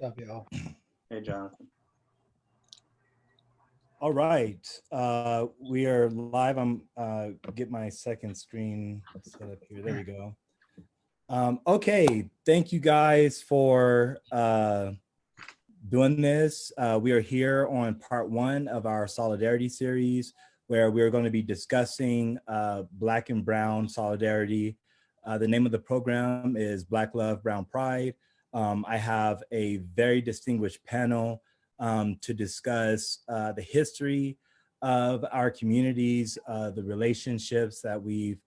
Up, y'all. Hey, Jonathan. All right, we are live. I'm get my second screen set up here. There we go. Okay, thank you guys for doing this. We are here on part one of our Solidarity series, where we're going to be discussing Black and Brown Solidarity. The name of the program is Black Love, Brown Pride. I have a very distinguished panel to discuss the history of our communities, the relationships that we've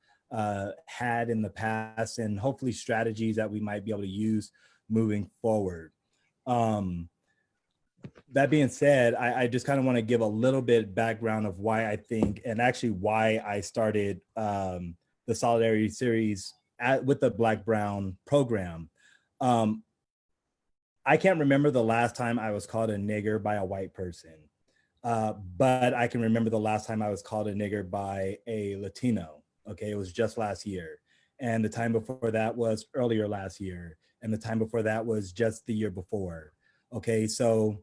had in the past, and hopefully strategies that we might be able to use moving forward. That being said, I just kind of want to give a little bit background of why I think, and actually why I started the Solidarity series with the Black Brown program. I can't remember the last time I was called a nigger by a white person, but I can remember the last time I was called a nigger by a Latino. Okay, it was just last year. And the time before that was earlier last year. And the time before that was just the year before. Okay, so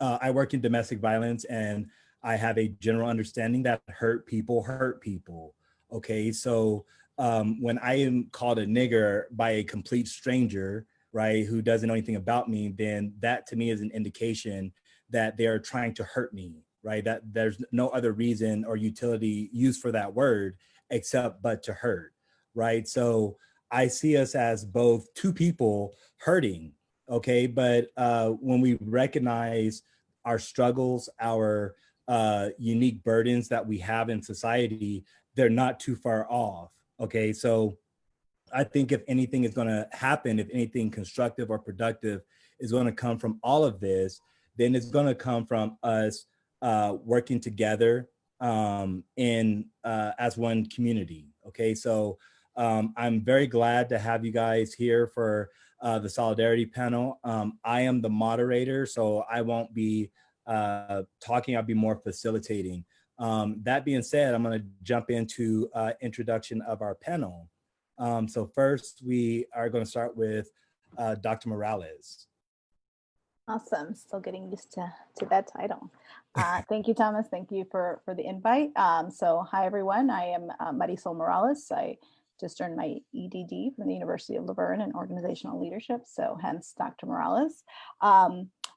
I work in domestic violence, and I have a general understanding that hurt people. Okay, so when I am called a nigger by a complete stranger, right, who doesn't know anything about me, then that to me is an indication that they're trying to hurt me, right? That there's no other reason or utility used for that word except but to hurt, right? So I see us as both two people hurting, okay? But when we recognize our struggles, our unique burdens that we have in society, they're not too far off, okay? So I think if anything is going to happen, if anything constructive or productive is going to come from all of this, then it's going to come from us working together as one community. Okay, so I'm very glad to have you guys here for the Solidarity panel. I am the moderator, so I won't be talking. I'll be more facilitating. That being said, I'm going to jump into introduction of our panel. So first, we are going to start with Dr. Morales. Awesome. Still getting used to that title. Thank you, Thomas. Thank you for the invite. So hi, everyone. I am Marisol Morales. I just earned my EDD from the University of La Verne in organizational leadership, so hence Dr. Morales.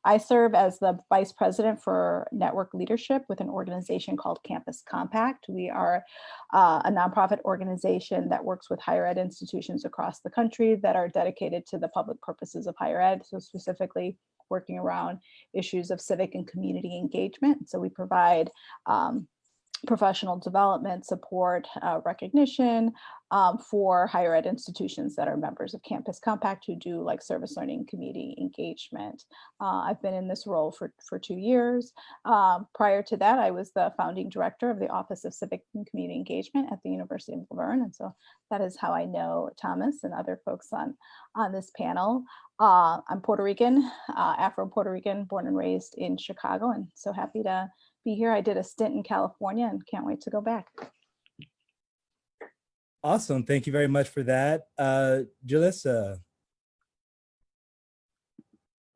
I serve as the Vice President for Network Leadership with an organization called Campus Compact. We are a nonprofit organization that works with higher ed institutions across the country that are dedicated to the public purposes of higher ed, so specifically working around issues of civic and community engagement. So we provide professional development support, recognition for higher ed institutions that are members of Campus Compact who do like service learning, community engagement. I've been in this role for 2 years. Prior to that, I was the founding director of the Office of Civic and Community Engagement at the University of La Verne. And so that is how I know Thomas and other folks on this panel. I'm Puerto Rican, Afro-Puerto Rican, born and raised in Chicago, and so happy to be here. I did a stint in California and can't wait to go back. Awesome. Thank you very much for that. Jalissa.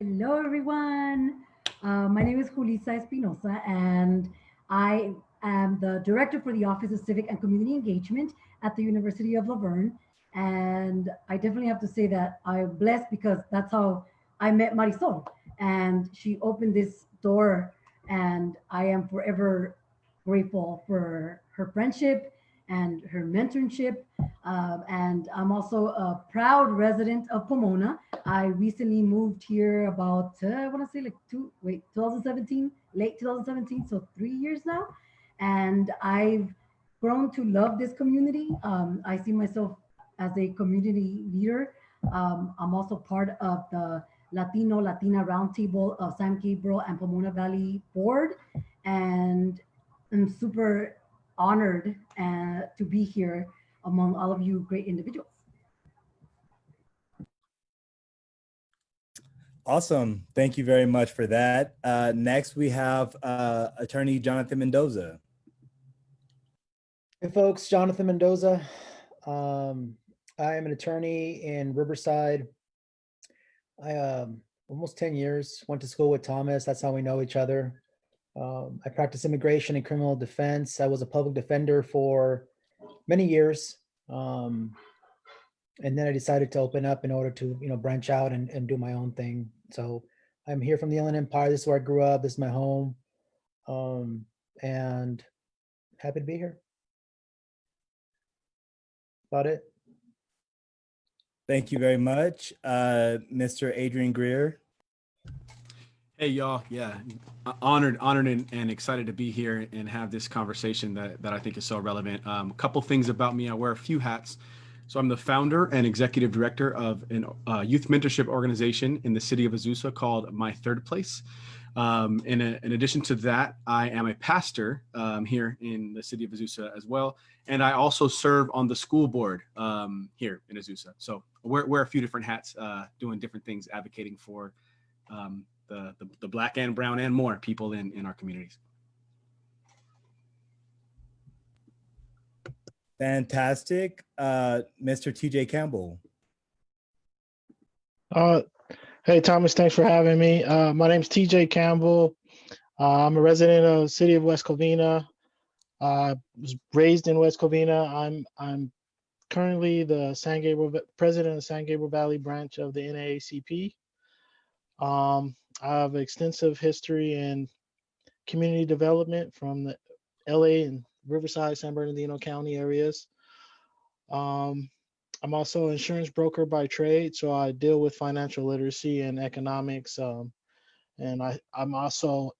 Hello, everyone. My name is Julissa Espinosa, and I am the director for the Office of Civic and Community Engagement at the University of La Verne. And I definitely have to say that I'm blessed because that's how I met Marisol. And she opened this door, and I am forever grateful for her friendship and her mentorship. And I'm also a proud resident of Pomona. I recently moved here about, I want to say like 2017, late 2017, so 3 years now. And I've grown to love this community. I see myself as a community leader. I'm also part of the Latina Roundtable of San Gabriel and Pomona Valley Board. And I'm super honored to be here among all of you great individuals. Awesome. Thank you very much for that. Next, we have Attorney Jonathan Mendoza. Hey, folks, Jonathan Mendoza. I am an attorney in Riverside. I almost 10 years. Went to school with Thomas. That's how we know each other. I practiced immigration and criminal defense. I was a public defender for many years. And then I decided to open up in order to, branch out and do my own thing. So I'm here from the Inland Empire. This is where I grew up. This is my home. And happy to be here. About it. Thank you very much. Mr. Adrian Greer. Hey, y'all. Yeah, honored and excited to be here and have this conversation that I think is so relevant. A couple things about me. I wear a few hats. So I'm the founder and executive director of a youth mentorship organization in the city of Azusa called My Third Place. In addition to that, I am a pastor here in the city of Azusa as well. And I also serve on the school board here in Azusa. So wear a few different hats, doing different things, advocating for the Black and brown and more people in our communities. Fantastic. Mr. TJ Campbell. Hey, Thomas, thanks for having me. My name's TJ Campbell. I'm a resident of the city of West Covina. Was raised in West Covina. I'm currently the president of the San Gabriel Valley branch of the NAACP. I have extensive history in community development from the LA and Riverside, San Bernardino County areas. I'm also an insurance broker by trade, so I deal with financial literacy and economics. And I'm also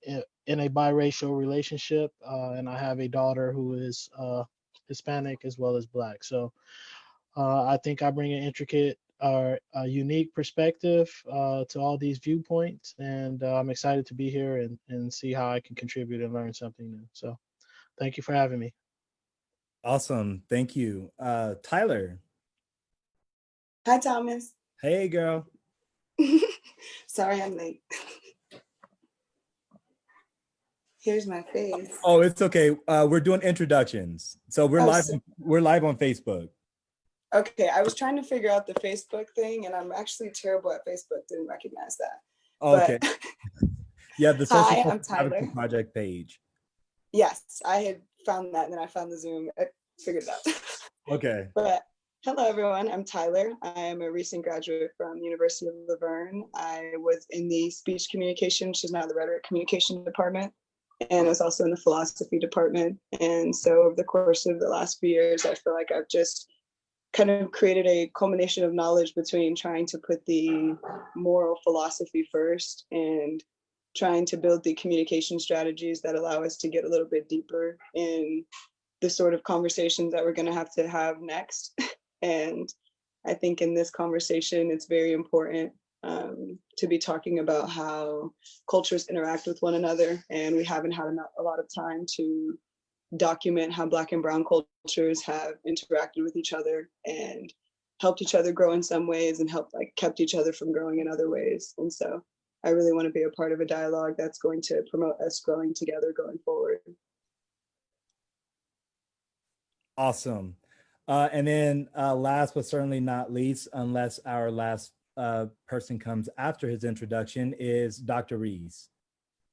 in a biracial relationship, and I have a daughter who is Hispanic as well as Black. So I think I bring an intricate or a unique perspective to all these viewpoints, and I'm excited to be here and see how I can contribute and learn something new. So thank you for having me. Awesome. Thank you. Tyler. Hi, Thomas. Hey, girl. Sorry I'm late. Here's my face. Oh, it's okay. We're doing introductions. So we're live on Facebook. Okay, I was trying to figure out the Facebook thing, and I'm actually terrible at Facebook. Didn't recognize that. Oh, okay. But Yeah, the Hi, Social I'm Tyler. Project page. Yes, I had found that, and then I found the Zoom. I figured it out. Okay. But hello, everyone. I'm Tyler. I am a recent graduate from the University of Laverne. I was in the speech communication, which is now the rhetoric communication department, and I was also in the philosophy department. And so over the course of the last few years, I feel like I've just kind of created a culmination of knowledge between trying to put the moral philosophy first and trying to build the communication strategies that allow us to get a little bit deeper in the sort of conversations that we're going to have next. And I think in this conversation, it's very important to be talking about how cultures interact with one another. And we haven't had a lot of time to document how Black and brown cultures have interacted with each other and helped each other grow in some ways and kept each other from growing in other ways. And so I really want to be a part of a dialogue that's going to promote us growing together going forward. Awesome. And then last but certainly not least, unless our last person comes after his introduction, is Dr. Rees.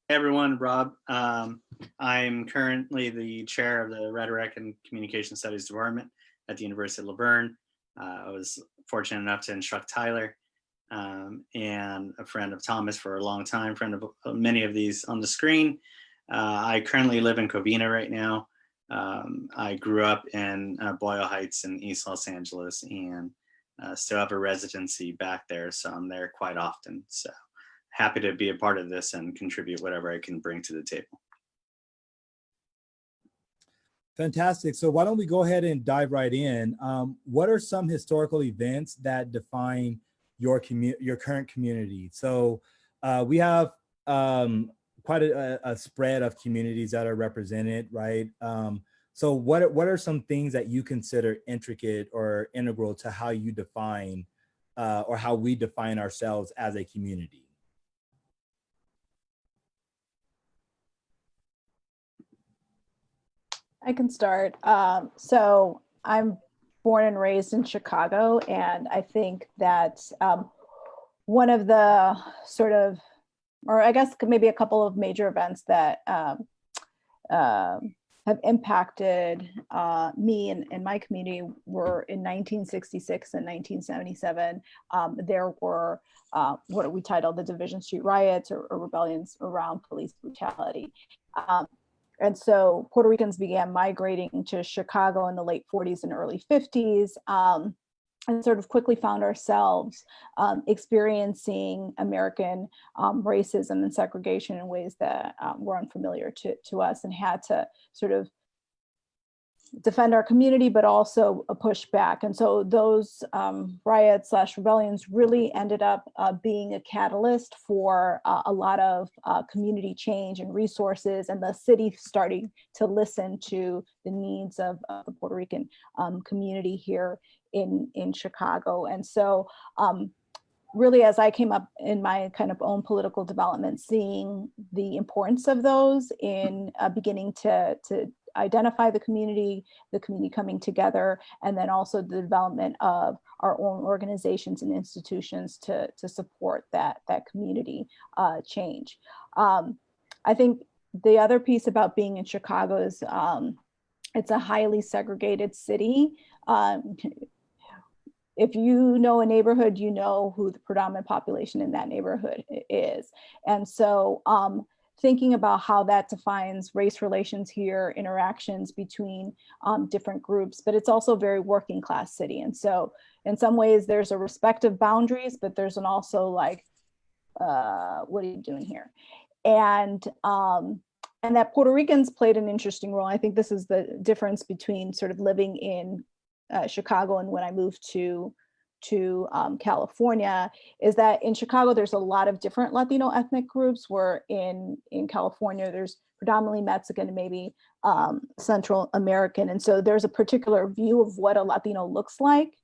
Hey everyone, Rob. I'm currently the chair of the Rhetoric and Communication Studies Department at the University of Laverne. I was fortunate enough to instruct Tyler and a friend of Thomas for a long time, friend of many of these on the screen. I currently live in Covina right now. I grew up in Boyle Heights in East Los Angeles and still have a residency back there, so I'm there quite often. So happy to be a part of this and contribute whatever I can bring to the table. Fantastic. So why don't we go ahead and dive right in? What are some historical events that define your current community? So we have quite a spread of communities that are represented, right? So what are some things that you consider intricate or integral to how you define or how we define ourselves as a community? I can start. So I'm born and raised in Chicago, and I think that one of the sort of, or I guess maybe a couple of major events that have impacted me and my community were in 1966 and 1977. There were what we titled the Division Street riots or rebellions around police brutality. And so Puerto Ricans began migrating to Chicago in the late 40s and early 50s. And sort of quickly found ourselves experiencing American racism and segregation in ways that were unfamiliar to us, and had to sort of defend our community, but also push back. And so those riots / rebellions really ended up being a catalyst for a lot of community change and resources, and the city starting to listen to the needs of the Puerto Rican community here in Chicago. And so really, as I came up in my kind of own political development, seeing the importance of those in beginning to identify the community coming together, and then also the development of our own organizations and institutions to support that community change. I think the other piece about being in Chicago is it's a highly segregated city. If you know a neighborhood, you know who the predominant population in that neighborhood is. And so thinking about how that defines race relations here, interactions between different groups, but it's also a very working class city. And so in some ways there's a respect of boundaries, but there's an also like, what are you doing here? And that Puerto Ricans played an interesting role. I think this is the difference between sort of living in Chicago and when I moved to California, is that in Chicago there's a lot of different Latino ethnic groups, where in California there's predominantly Mexican and maybe Central American. And so there's a particular view of what a Latino looks like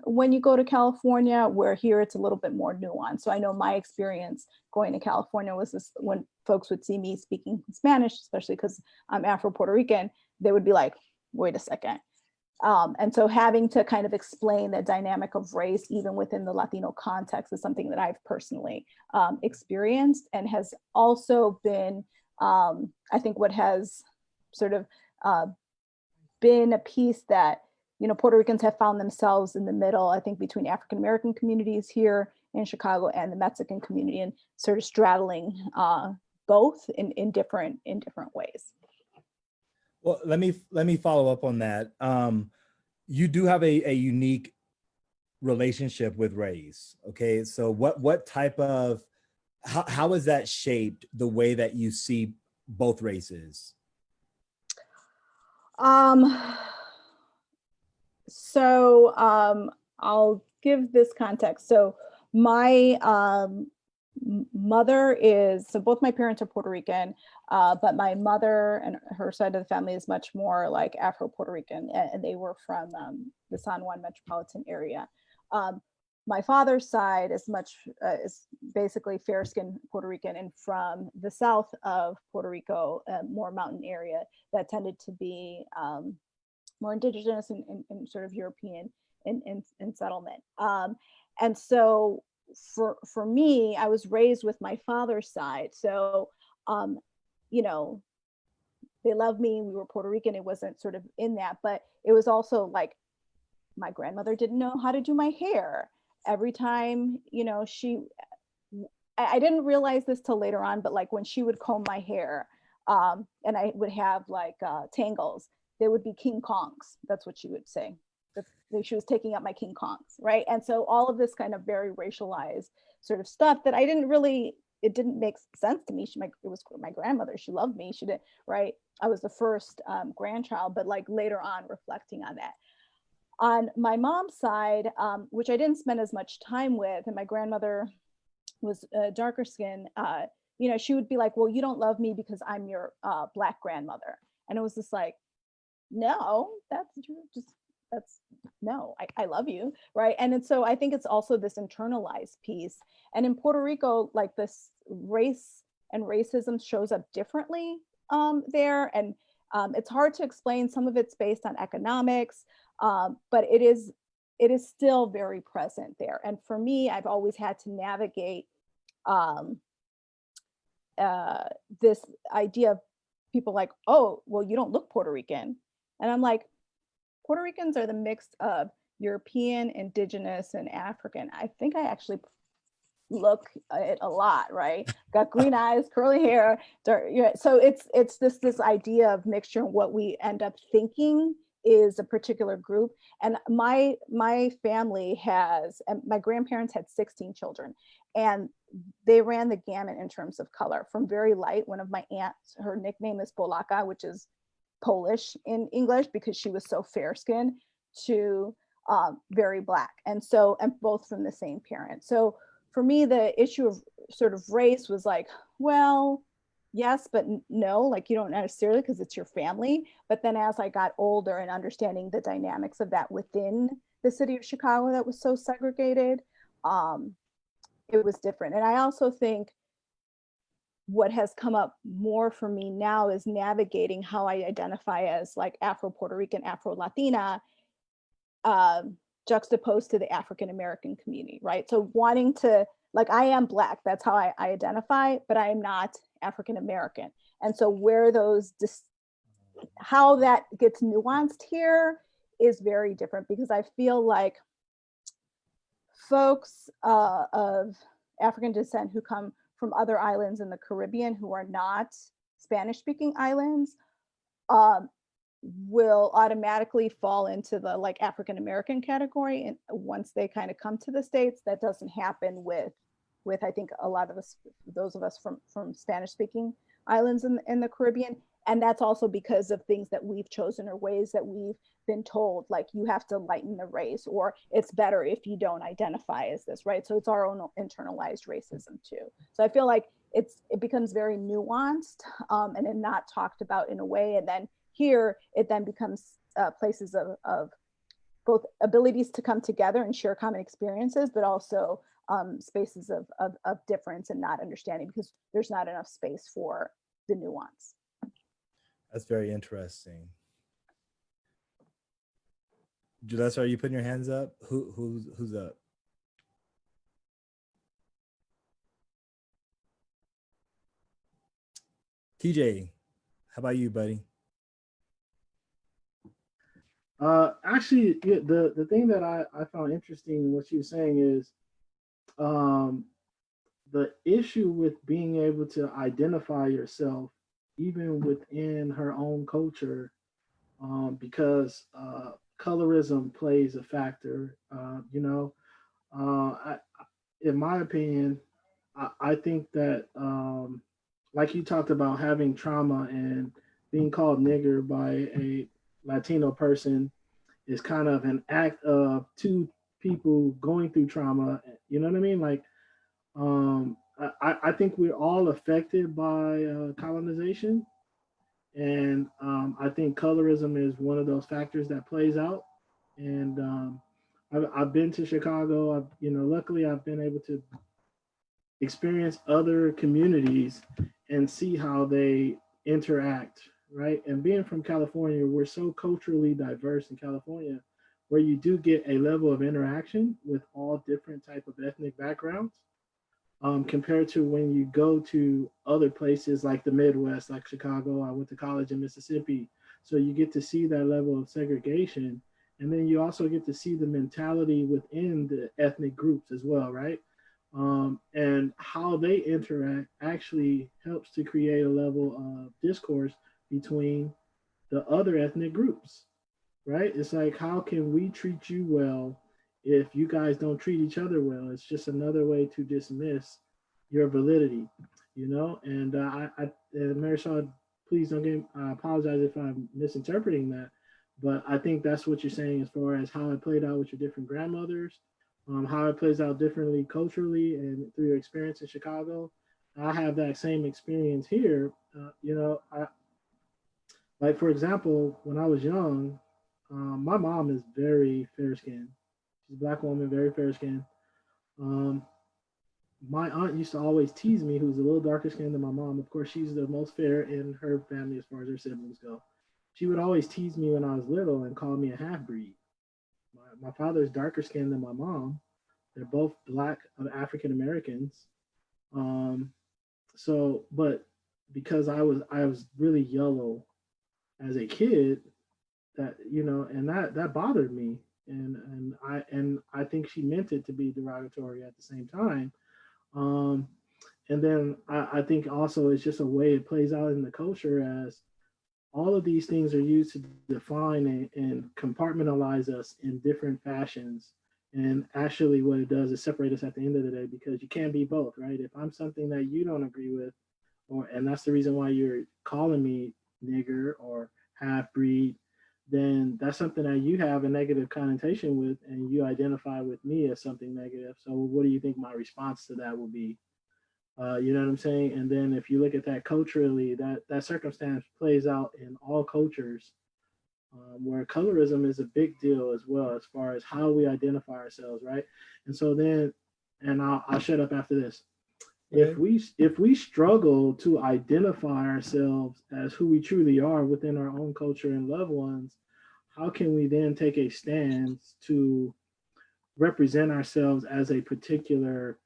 when you go to California, where here it's a little bit more nuanced. So I know my experience going to California was this: when folks would see me speaking Spanish, especially because I'm Afro-Puerto Rican, they would be like, wait a second. And so having to kind of explain the dynamic of race, even within the Latino context, is something that I've personally experienced, and has also been, I think, what has sort of been a piece that, you know, Puerto Ricans have found themselves in the middle, I think, between African-American communities here in Chicago and the Mexican community, and sort of straddling both in different ways. Well, let me follow up on that. You do have a unique relationship with race. Okay, so what type of how has that shaped the way that you see both races? So I'll give this context. So my mother is, so both my parents are Puerto Rican, but my mother and her side of the family is much more like Afro-Puerto Rican, and they were from the San Juan metropolitan area. My father's side is is basically fair-skinned Puerto Rican, and from the south of Puerto Rico, more mountain area that tended to be more indigenous and sort of European in settlement. And so for me, I was raised with my father's side. So, you know, they loved me. We were Puerto Rican. It wasn't sort of in that, but it was also like my grandmother didn't know how to do my hair. Every time, you know, I didn't realize this till later on, but like when she would comb my hair and I would have like tangles, they would be King Kongs. That's what she would say. She was taking up my King Kongs, right? And so all of this kind of very racialized sort of stuff that I didn't really, it didn't make sense to me. It was my grandmother. She loved me. She did, right? I was the first grandchild, but like later on reflecting on that. On my mom's side, which I didn't spend as much time with, and my grandmother was darker skin, you know, she would be like, well, you don't love me because I'm your Black grandmother. And it was just like, no, no, I love you, right? And so I think it's also this internalized piece. And in Puerto Rico, like this race and racism shows up differently there. And it's hard to explain. Some of it's based on economics, but it is it is still very present there. And for me, I've always had to navigate this idea of people like, oh, well, you don't look Puerto Rican. And I'm like, Puerto Ricans are the mix of European, indigenous, and African. I think I actually look it a lot, right? Got green eyes, curly hair. So it's this idea of mixture. And what we end up thinking is a particular group. And my family has, and my grandparents had 16 children, and they ran the gamut in terms of color, from very light. One of my aunts, her nickname is Polaka, which is Polish in English because she was so fair skinned, to very black. And both from the same parent. So for me, the issue of sort of race was like, well, yes, but no, like you don't necessarily, because it's your family. But then as I got older and understanding the dynamics of that within the city of Chicago that was so segregated, it was different. And I also think what has come up more for me now is navigating how I identify as like Afro-Puerto Rican, Afro-Latina, juxtaposed to the African American community, right? So wanting to, like, I am Black, that's how I identify, but I am not African American. And so where those, how that gets nuanced here is very different, because I feel like folks of African descent who come from other islands in the Caribbean who are not Spanish-speaking islands will automatically fall into the like African American category. And once they kind of come to the States, that doesn't happen with I think a lot of us, those of us from Spanish-speaking islands in the Caribbean. And that's also because of things that we've chosen or ways that we've been told, like you have to lighten the race, or it's better if you don't identify as this, right? So it's our own internalized racism too. So I feel like it becomes very nuanced and then not talked about in a way. And then here it then becomes places of both abilities to come together and share common experiences, but also spaces of difference and not understanding, because there's not enough space for the nuance. That's very interesting. Julissa, are you putting your hands up? Who's up? TJ, how about you, buddy? Actually, the thing that I found interesting in what she was saying is the issue with being able to identify yourself even within her own culture, because colorism plays a factor. In my opinion, I think that like you talked about having trauma and being called nigger by a Latino person is kind of an act of two people going through trauma. You know what I mean? Like, I think we're all affected by colonization. And I think colorism is one of those factors that plays out. And I've been to Chicago. Luckily I've been able to experience other communities and see how they interact, right? And being from California, we're so culturally diverse in California, where you do get a level of interaction with all different type of ethnic backgrounds, compared to when you go to other places like the Midwest, like Chicago. I went to college in Mississippi, so you get to see that level of segregation. And then you also get to see the mentality within the ethnic groups as well, right? And how they interact actually helps to create a level of discourse between the other ethnic groups, right? It's like, how can we treat you well if you guys don't treat each other well? It's just another way to dismiss your validity, And Marisol, please don't get, I apologize if I'm misinterpreting that, but I think that's what you're saying as far as how it played out with your different grandmothers, how it plays out differently culturally and through your experience in Chicago. I have that same experience here. Like, for example, when I was young, my mom is very fair skinned. She's a Black woman, very fair skinned. My aunt used to always tease me, who's a little darker skinned than my mom. Of course, she's the most fair in her family as far as her siblings go. She would always tease me when I was little and call me a half breed. my father is darker skinned than my mom. They're both Black African Americans. So, but because I was really yellow as a kid, that and that bothered me, and I think she meant it to be derogatory at the same time. Um, and then I think also it's just a way it plays out in the culture, as all of these things are used to define and compartmentalize us in different fashions. And actually, what it does is separate us at the end of the day, because you can't be both, right? If I'm something that you don't agree with, and that's the reason why you're calling me nigger or half breed, then that's something that you have a negative connotation with, and you identify with me as something negative. So, what do you think my response to that will be? You know what I'm saying? And then if you look at that culturally, that circumstance plays out in all cultures, where colorism is a big deal as well, as far as how we identify ourselves, right? And so then, and I'll shut up after this. If we struggle to identify ourselves as who we truly are within our own culture and loved ones, how can we then take a stance to represent ourselves as a particular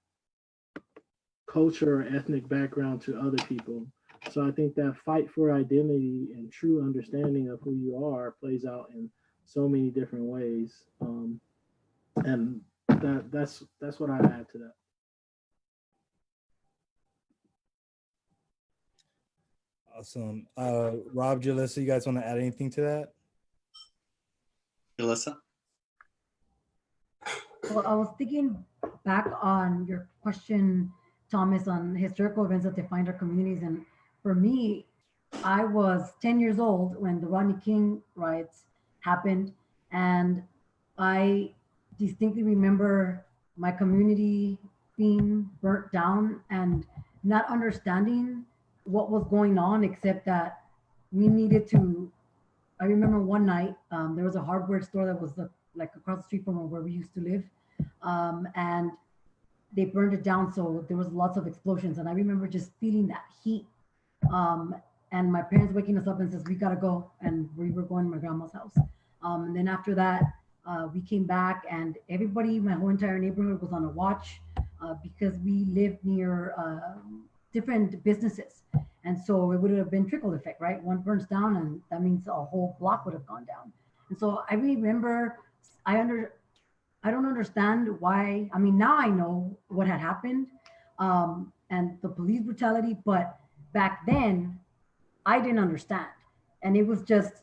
culture or ethnic background to other people? So I think that fight for identity and true understanding of who you are plays out in so many different ways, and that's what I add to that. Awesome. Rob, Jalissa, you guys want to add anything to that? Alyssa? Well, I was thinking back on your question, Thomas, on historical events that defined our communities. And for me, I was 10 years old when the Rodney King riots happened. And I distinctly remember my community being burnt down and not understanding what was going on, except that we needed to. I remember one night, there was a hardware store that was like across the street from where we used to live. And they burned it down. So there was lots of explosions. And I remember just feeling that heat. And my parents waking us up and says, we gotta go. And we were going to my grandma's house. And then after that, we came back, and everybody, my whole entire neighborhood was on a watch, because we lived near different businesses. And so it would have been trickle effect, right? One burns down and that means a whole block would have gone down. And so I remember, I don't understand why. I mean, now I know what had happened, and the police brutality, but back then I didn't understand. And it was just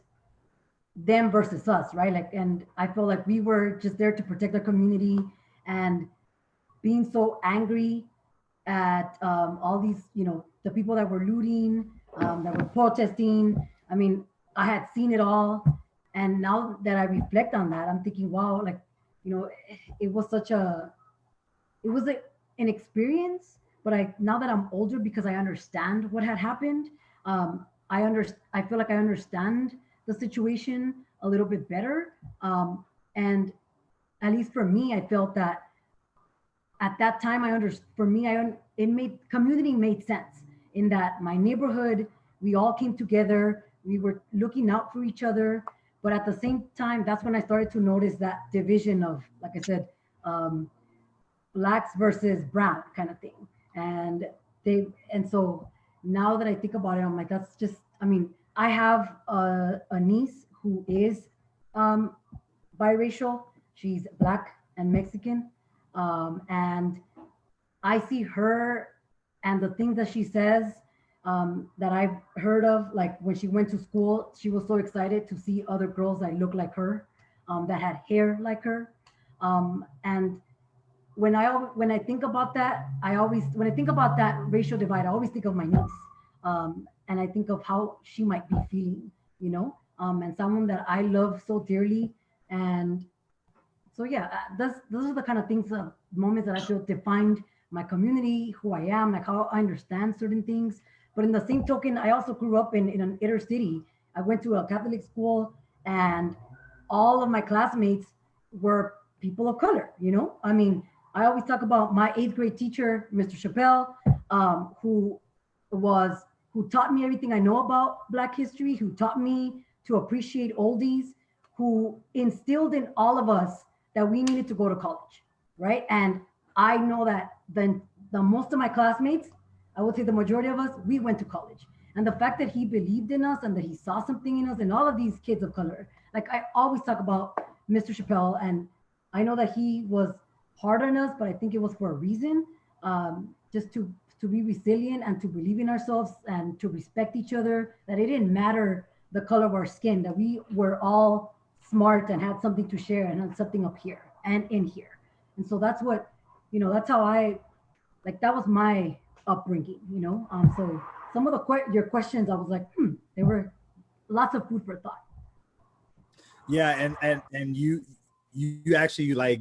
them versus us, right? Like, and I felt like we were just there to protect our community, and being so angry at all these, the people that were looting, that were protesting. I mean, I had seen it all. And now that I reflect on that, I'm thinking, wow, like, it was an experience, but now that I'm older, because I understand what had happened, I feel like I understand the situation a little bit better. And at least for me, I felt that at that time, community made sense, in that my neighborhood, we all came together, we were looking out for each other. But at the same time, that's when I started to notice that division of, like I said, blacks versus brown kind of thing. And so now that I think about it, I'm like, that's just, I mean, I have a niece who is biracial. She's Black and Mexican. And I see her and the things that she says, that I've heard of, like when she went to school, she was so excited to see other girls that looked like her, that had hair like her. And when I think about that, when I think about that racial divide, I always think of my niece. And I think of how she might be feeling, and someone that I love so dearly. And so, yeah, those are the kind of things, moments that I feel defined my community, who I am, like how I understand certain things. But in the same token, I also grew up in an inner city. I went to a Catholic school, and all of my classmates were people of color, I mean, I always talk about my 8th grade teacher, Mr. Chappelle, who taught me everything I know about Black history, who taught me to appreciate oldies, who instilled in all of us that we needed to go to college, right? And I know that the most of my classmates, I would say the majority of us, we went to college. And the fact that he believed in us and that he saw something in us and all of these kids of color, like I always talk about Mr. Chappelle, and I know that he was hard on us, but I think it was for a reason, just to be resilient and to believe in ourselves and to respect each other, that it didn't matter the color of our skin, that we were all smart and had something to share and had something up here and in here. And so that's what, that's how that was my upbringing, so some of your questions, I was like, there were lots of food for thought. Yeah, and you actually like,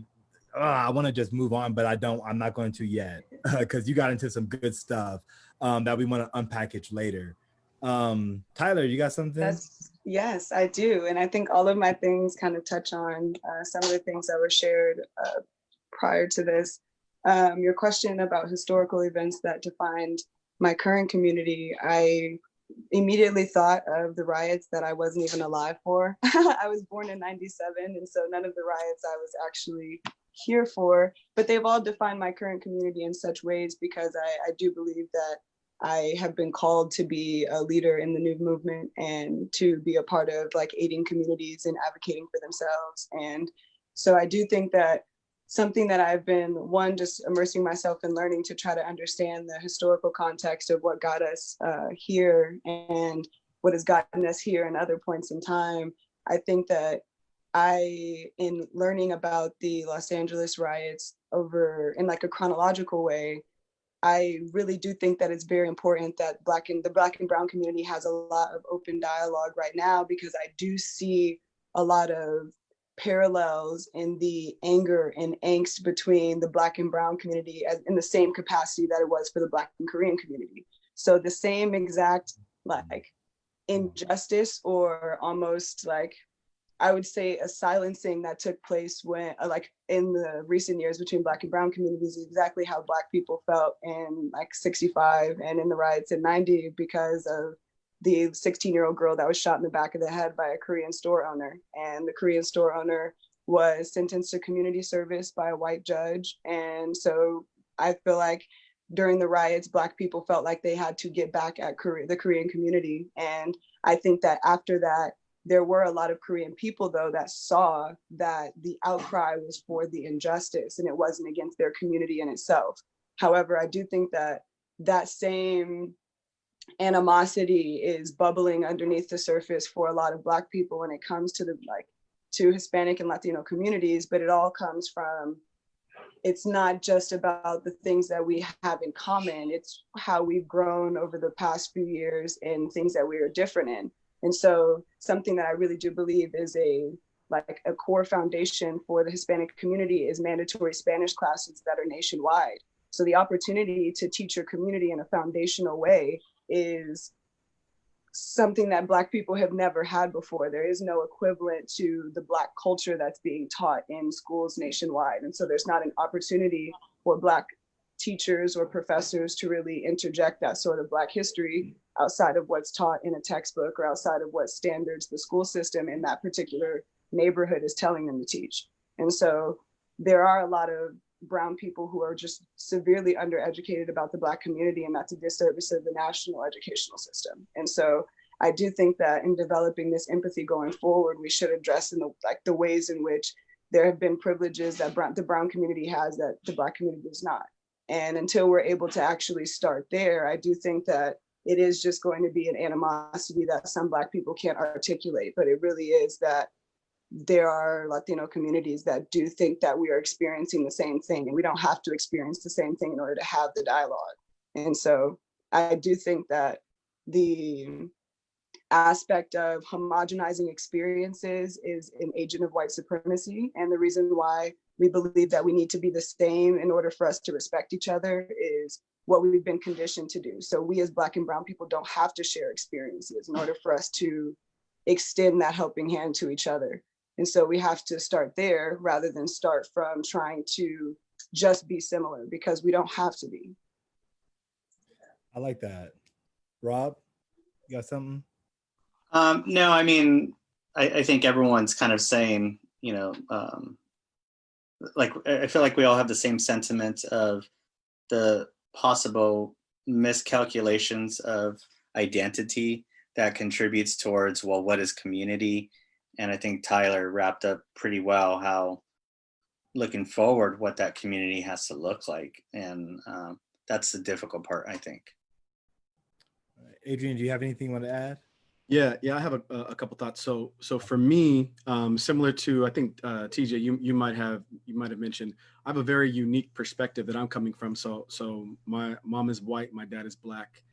I want to just move on, but I'm not going to yet, because you got into some good stuff that we want to unpackage later. Tyler, you got something? Yes, I do. And I think all of my things kind of touch on some of the things that were shared prior to this. Your question about historical events that defined my current community, I immediately thought of the riots that I wasn't even alive for. I was born in '97, and so none of the riots I was actually here for, but they've all defined my current community in such ways because I do believe that I have been called to be a leader in the new movement and to be a part of like aiding communities and advocating for themselves. And so I do think that something that I've been, just immersing myself in learning to try to understand the historical context of what got us here and what has gotten us here in other points in time. I think that in learning about the Los Angeles riots in like a chronological way, I really do think that it's very important that the Black and Brown community has a lot of open dialogue right now, because I do see a lot of parallels in the anger and angst between the Black and Brown community in the same capacity that it was for the Black and Korean community. So the same exact like injustice, or almost like, I would say, a silencing that took place when like in the recent years between Black and Brown communities is exactly how Black people felt in like 65 and in the riots in 90, because of the 16-year-old girl that was shot in the back of the head by a Korean store owner. And the Korean store owner was sentenced to community service by a white judge. And so I feel like during the riots, Black people felt like they had to get back at the Korean community. And I think that after that, there were a lot of Korean people, though, that saw that the outcry was for the injustice and it wasn't against their community in itself. However, I do think that that same animosity is bubbling underneath the surface for a lot of Black people when it comes to to Hispanic and Latino communities, but it all comes from, it's not just about the things that we have in common, it's how we've grown over the past few years and things that we are different in. And so something that I really do believe is a core foundation for the Hispanic community is mandatory Spanish classes that are nationwide. So the opportunity to teach your community in a foundational way is something that Black people have never had before. There is no equivalent to the Black culture that's being taught in schools nationwide. And so there's not an opportunity for Black teachers or professors to really interject that sort of Black history outside of what's taught in a textbook or outside of what standards the school system in that particular neighborhood is telling them to teach. And so there are a lot of Brown people who are just severely undereducated about the Black community, and that's a disservice of the national educational system. And so I do think that in developing this empathy going forward, we should address in the ways in which there have been privileges that the Brown community has that the Black community does not. And until we're able to actually start there, I do think that it is just going to be an animosity that some Black people can't articulate, but it really is that there are Latino communities that do think that we are experiencing the same thing, and we don't have to experience the same thing in order to have the dialogue. And so I do think that the aspect of homogenizing experiences is an agent of white supremacy. And the reason why we believe that we need to be the same in order for us to respect each other is what we've been conditioned to do. So we as Black and Brown people don't have to share experiences in order for us to extend that helping hand to each other. And so we have to start there rather than start from trying to just be similar, because we don't have to be. I like that. Rob, you got something? No, I mean, I think everyone's kind of saying, like I feel like we all have the same sentiment of the possible miscalculations of identity that contributes towards, well, what is community? And I think Tyler wrapped up pretty well how looking forward what that community has to look like, and that's the difficult part, I think. Adrian, do you have anything you want to add? Yeah, I have a couple thoughts. So for me, similar to, I think TJ, you might have mentioned, I have a very unique perspective that I'm coming from. So my mom is white, my dad is black.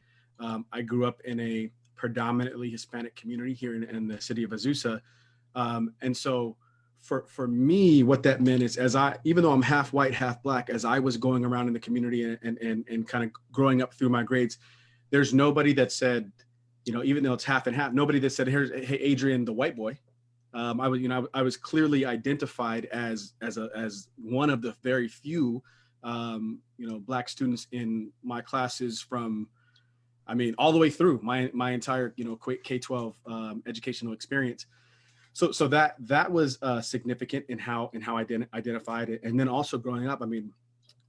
I grew up in a predominantly Hispanic community here in the city of Azusa, and so for me, what that meant is, even though I'm half white, half black, as I was going around in the community and kind of growing up through my grades, there's nobody that said, even though it's half and half, nobody that said, hey, Adrian, the white boy. I was clearly identified as one of the very few, black students in my classes from, all the way through my entire, K-12 educational experience. So that was significant in how I identified it. And then also growing up,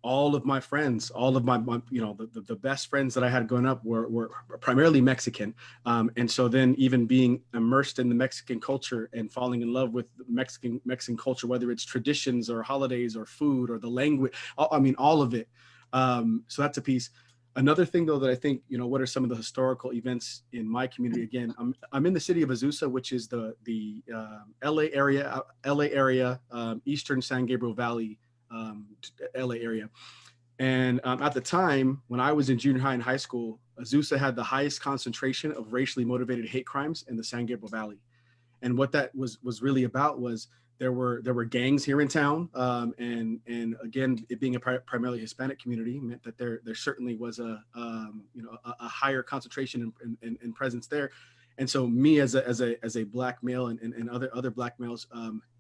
all of my friends, all of my the best friends that I had growing up were primarily Mexican. And so then even being immersed in the Mexican culture and falling in love with Mexican culture, whether it's traditions or holidays or food or the language, all of it. So that's a piece. Another thing, though, that I think, what are some of the historical events in my community? Again, I'm in the city of Azusa, which is the LA area, Eastern San Gabriel Valley, LA area. And at the time when I was in junior high and high school, Azusa had the highest concentration of racially motivated hate crimes in the San Gabriel Valley. And what that was really about was there were gangs here in town, and again, it being a primarily Hispanic community meant that there certainly was a higher concentration and presence there. And so me as a black male and other black males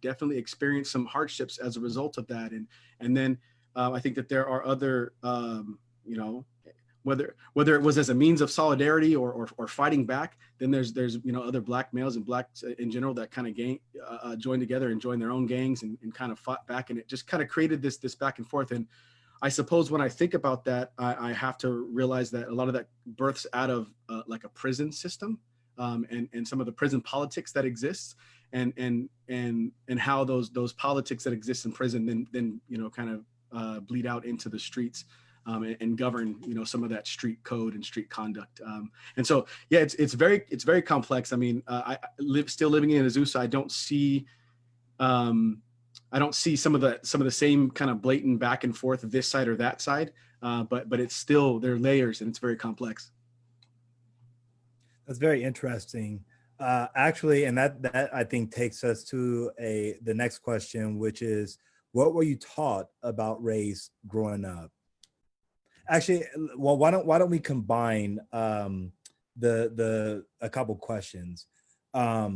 definitely experienced some hardships as a result of that. And then I think that there are other whether it was as a means of solidarity or fighting back, then there's other black males and blacks in general that kind of joined together and joined their own gangs and kind of fought back, and it just kind of created this back and forth. And I suppose when I think about that, I have to realize that a lot of that births out of like a prison system. And some of the prison politics that exists, and how those politics that exist in prison then kind of bleed out into the streets, and govern some of that street code and street conduct. And so yeah, it's very complex. I still living in Azusa. I don't see some of the same kind of blatant back and forth of this side or that side, but it's still, there are layers and it's very complex. That's very interesting. Actually, and that I think takes us to the next question, which is, what were you taught about race growing up? Actually, well, why don't we combine a couple questions? Not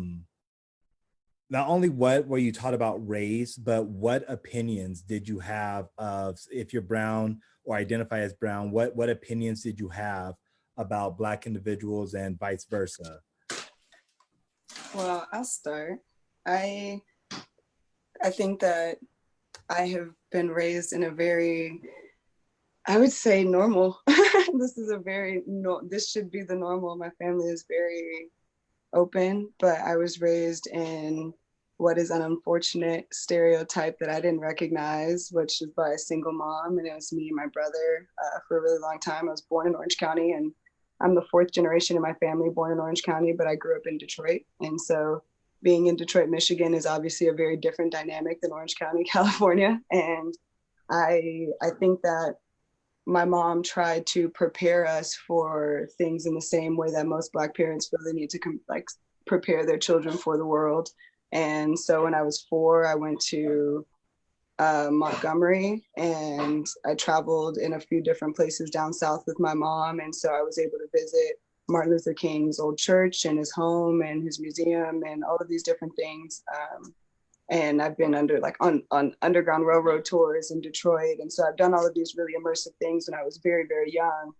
only what were you taught about race, but what opinions did you have of, if you're brown or identify as brown, what opinions did you have about Black individuals and vice versa? Well, I'll start. I think that I have been raised in a very, I would say, normal. This should be the normal. My family is very open, but I was raised in what is an unfortunate stereotype that I didn't recognize, which is by a single mom, and it was me and my brother for a really long time. I was born in Orange County, and I'm the fourth generation in my family born in Orange County, but I grew up in Detroit. And so being in Detroit, Michigan is obviously a very different dynamic than Orange County, California. And I think that my mom tried to prepare us for things in the same way that most Black parents feel they need to prepare their children for the world. And so when I was 4, I went to Montgomery, and I traveled in a few different places down south with my mom. And so I was able to visit Martin Luther King's old church and his home and his museum and all of these different things. And I've been on Underground Railroad tours in Detroit. And so I've done all of these really immersive things when I was very, very young.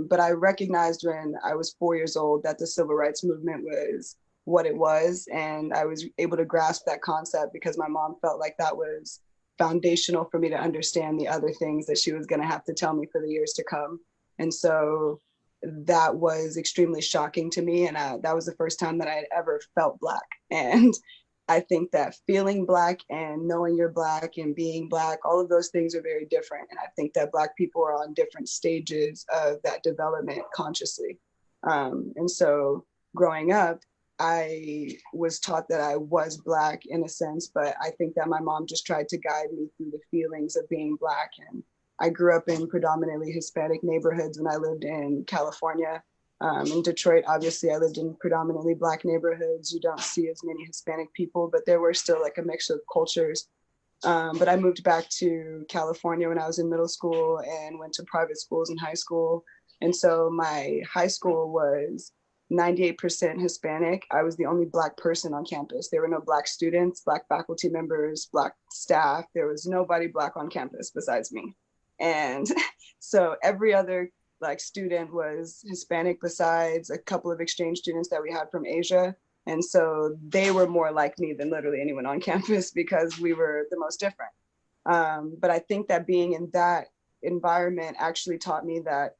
But I recognized when I was 4 years old that the civil rights movement was what it was. And I was able to grasp that concept because my mom felt like that was foundational for me to understand the other things that she was going to have to tell me for the years to come. And so that was extremely shocking to me. And that was the first time that I had ever felt Black. And I think that feeling Black and knowing you're Black and being Black, all of those things are very different. And I think that Black people are on different stages of that development consciously. And so growing up, I was taught that I was Black in a sense, but I think that my mom just tried to guide me through the feelings of being Black. And I grew up in predominantly Hispanic neighborhoods when I lived in California. In Detroit, obviously, I lived in predominantly Black neighborhoods. You don't see as many Hispanic people, but there were still like a mix of cultures. But I moved back to California when I was in middle school and went to private schools in high school. And so my high school was 98% Hispanic. I was the only Black person on campus. There were no Black students, Black faculty members, Black staff. There was nobody Black on campus besides me. And so every other like student was Hispanic besides a couple of exchange students that we had from Asia. And so they were more like me than literally anyone on campus because we were the most different. But I think that being in that environment actually taught me that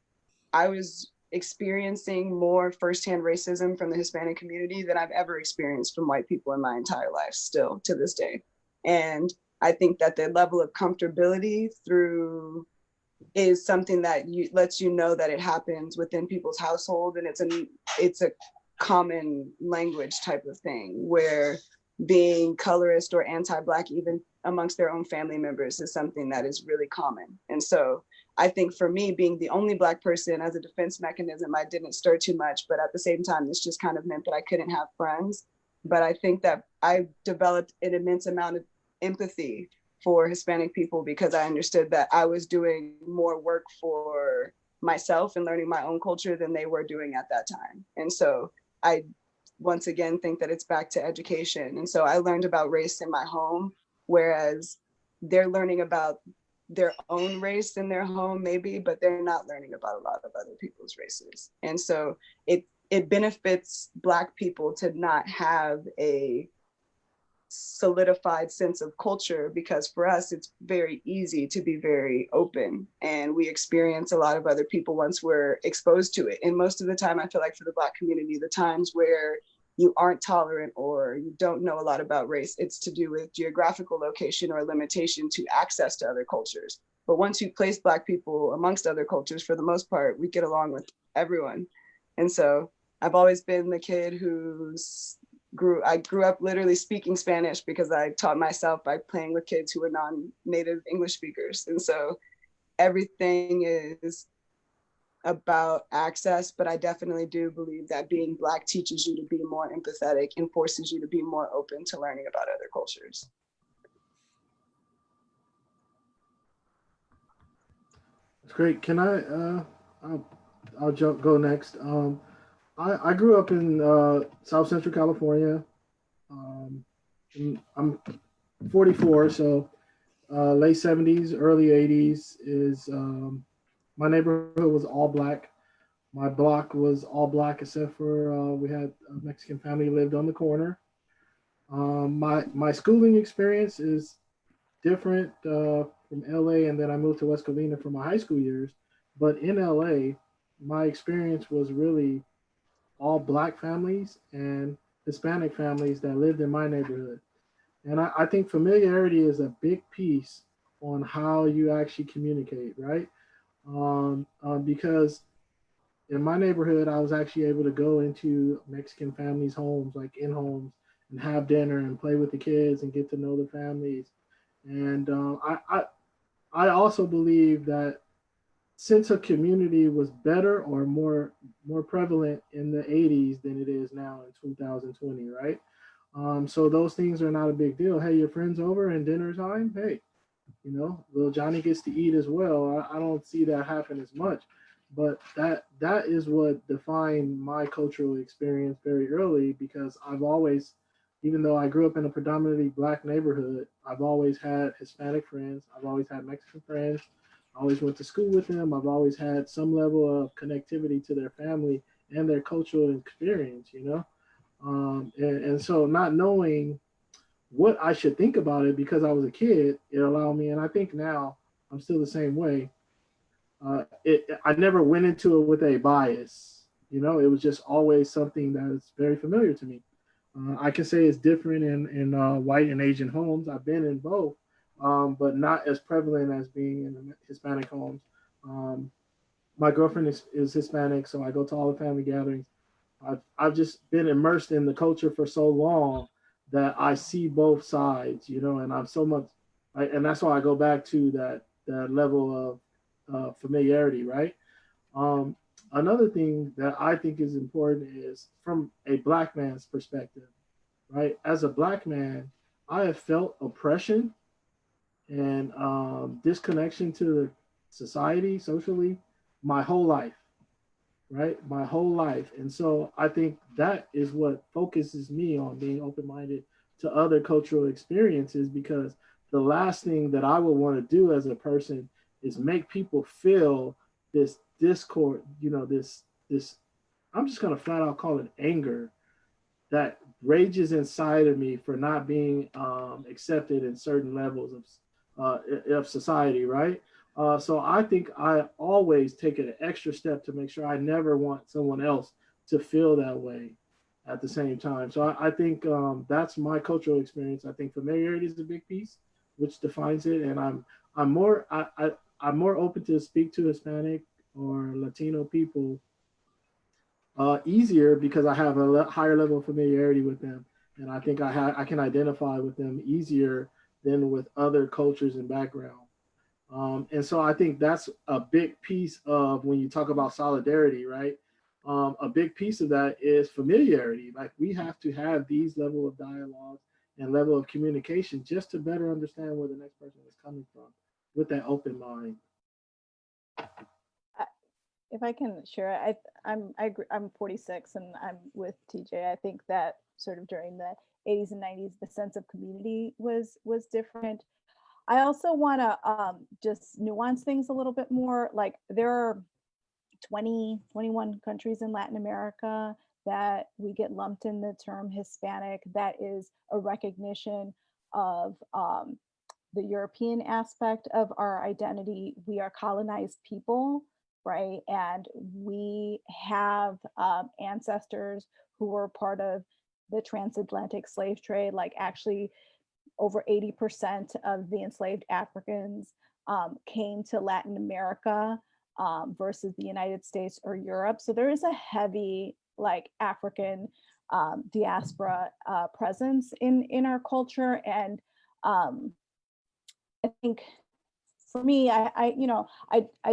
I was experiencing more firsthand racism from the Hispanic community than I've ever experienced from white people in my entire life, still to this day. And I think that the level of comfortability through is something that lets you know that it happens within people's household, and it's a common language type of thing where being colorist or anti-Black even amongst their own family members is something that is really common. And so I think for me, being the only Black person as a defense mechanism, I didn't stir too much, but at the same time, this just kind of meant that I couldn't have friends. But I think that I developed an immense amount of empathy for Hispanic people because I understood that I was doing more work for myself and learning my own culture than they were doing at that time. And so I once again think that it's back to education. And so I learned about race in my home, whereas they're learning about their own race in their home maybe, but they're not learning about a lot of other people's races. And so it benefits Black people to not have a solidified sense of culture, because for us it's very easy to be very open and we experience a lot of other people once we're exposed to it. And most of the time I feel like for the Black community, the times where you aren't tolerant or you don't know a lot about race, it's to do with geographical location or limitation to access to other cultures. But once you place Black people amongst other cultures, for the most part, we get along with everyone. And so I've always been the kid I grew up literally speaking Spanish because I taught myself by playing with kids who were non-native English speakers. And so everything is about access, but I definitely do believe that being Black teaches you to be more empathetic and forces you to be more open to learning about other cultures. That's great. Can I'll go next. I grew up in South Central California. I'm 44, so late 70s, early 80s is my neighborhood was all Black. My block was all Black except for we had a Mexican family lived on the corner. My schooling experience is different from LA, and then I moved to West Covina for my high school years. But in LA, my experience was really all Black families and Hispanic families that lived in my neighborhood. And I think familiarity is a big piece on how you actually communicate, right? Because in my neighborhood, I was actually able to go into Mexican families' homes, like in homes, and have dinner and play with the kids and get to know the families. And I also believe that sense of community was better or more prevalent in the 80s than it is now in 2020, right? So those things are not a big deal. Hey, your friend's over and dinner time? Hey, little Johnny gets to eat as well. I don't see that happen as much, but that is what defined my cultural experience very early, because I've always, even though I grew up in a predominantly Black neighborhood, I've always had Hispanic friends. I've always had Mexican friends. I always went to school with them. I've always had some level of connectivity to their family and their cultural experience, and so not knowing what I should think about it because I was a kid, it allowed me, and I think now I'm still the same way. I never went into it with a bias. You know, it was just always something that is very familiar to me. I can say it's different in white and Asian homes. I've been in both, but not as prevalent as being in Hispanic homes. Um, my girlfriend is Hispanic, so I go to all the family gatherings. I've just been immersed in the culture for so long that I see both sides, you know, and I'm so much, and that's why I go back to that level of familiarity, right? Um, Another thing that I think is important is from a Black man's perspective, right? As a Black man, I have felt oppression and disconnection to the society socially my whole life, right? My whole life. And so I think that is what focuses me on being open minded to other cultural experiences, because the last thing that I would want to do as a person is make people feel this discord, you know, this I'm just gonna flat out call it anger that rages inside of me for not being accepted in certain levels of society, right? So I think I always take an extra step to make sure I never want someone else to feel that way at the same time. So I think that's my cultural experience. I think familiarity is a big piece, which defines it, and I'm more open to speak to Hispanic or Latino people easier because I have a higher level of familiarity with them, and I think I can identify with them easier than with other cultures and backgrounds. And so I think that's a big piece of when you talk about solidarity, right? A big piece of that is familiarity. Like we have to have these level of dialogues and level of communication just to better understand where the next person is coming from with that open mind. If I can share, I agree, I'm 46 and I'm with TJ. I think that sort of during the 80s and 90s, the sense of community was different. I also want to just nuance things a little bit more. Like there are 20, 21 countries in Latin America that we get lumped in the term Hispanic. That is a recognition of the European aspect of our identity. We are colonized people, right? And we have ancestors who were part of the transatlantic slave trade, like actually over 80% of the enslaved Africans came to Latin America versus the United States or Europe. So there is a heavy like African diaspora presence in our culture. And I think for me, I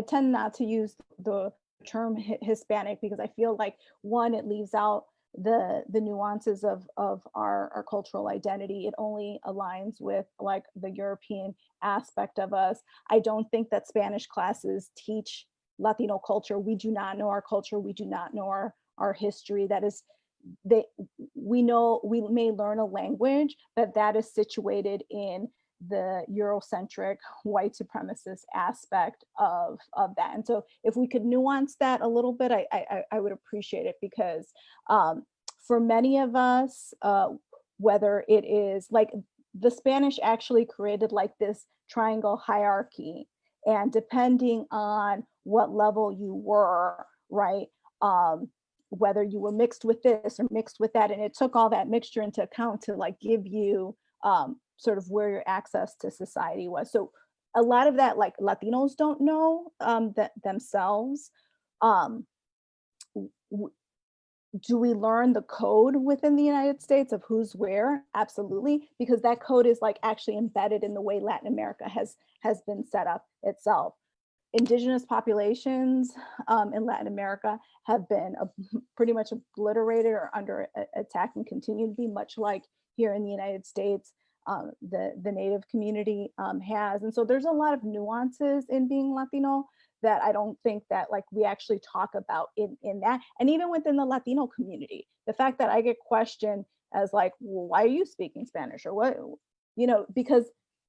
tend not to use the term Hispanic because I feel like one, it leaves out the nuances of our cultural identity. It only aligns with like the European aspect of us. I don't think that Spanish classes teach Latino culture. We do not know our culture. We do not know our history. That is, we know we may learn a language, but that is situated in the Eurocentric white supremacist aspect of that. And so if we could nuance that a little bit, I would appreciate it, because for many of us, whether it is like the Spanish actually created like this triangle hierarchy, and depending on what level you were, right, whether you were mixed with this or mixed with that, and it took all that mixture into account to like give you sort of where your access to society was. So a lot of that, like Latinos don't know that themselves. Do we learn the code within the United States of who's where? Absolutely, because that code is like actually embedded in the way Latin America has been set up itself. Indigenous populations in Latin America have been pretty much obliterated or under attack, and continue to be, much like here in the United States. The Native community has. And so there's a lot of nuances in being Latino that I don't think that like we actually talk about in that. And even within the Latino community, the fact that I get questioned as like, well, why are you speaking Spanish, or what, you know, because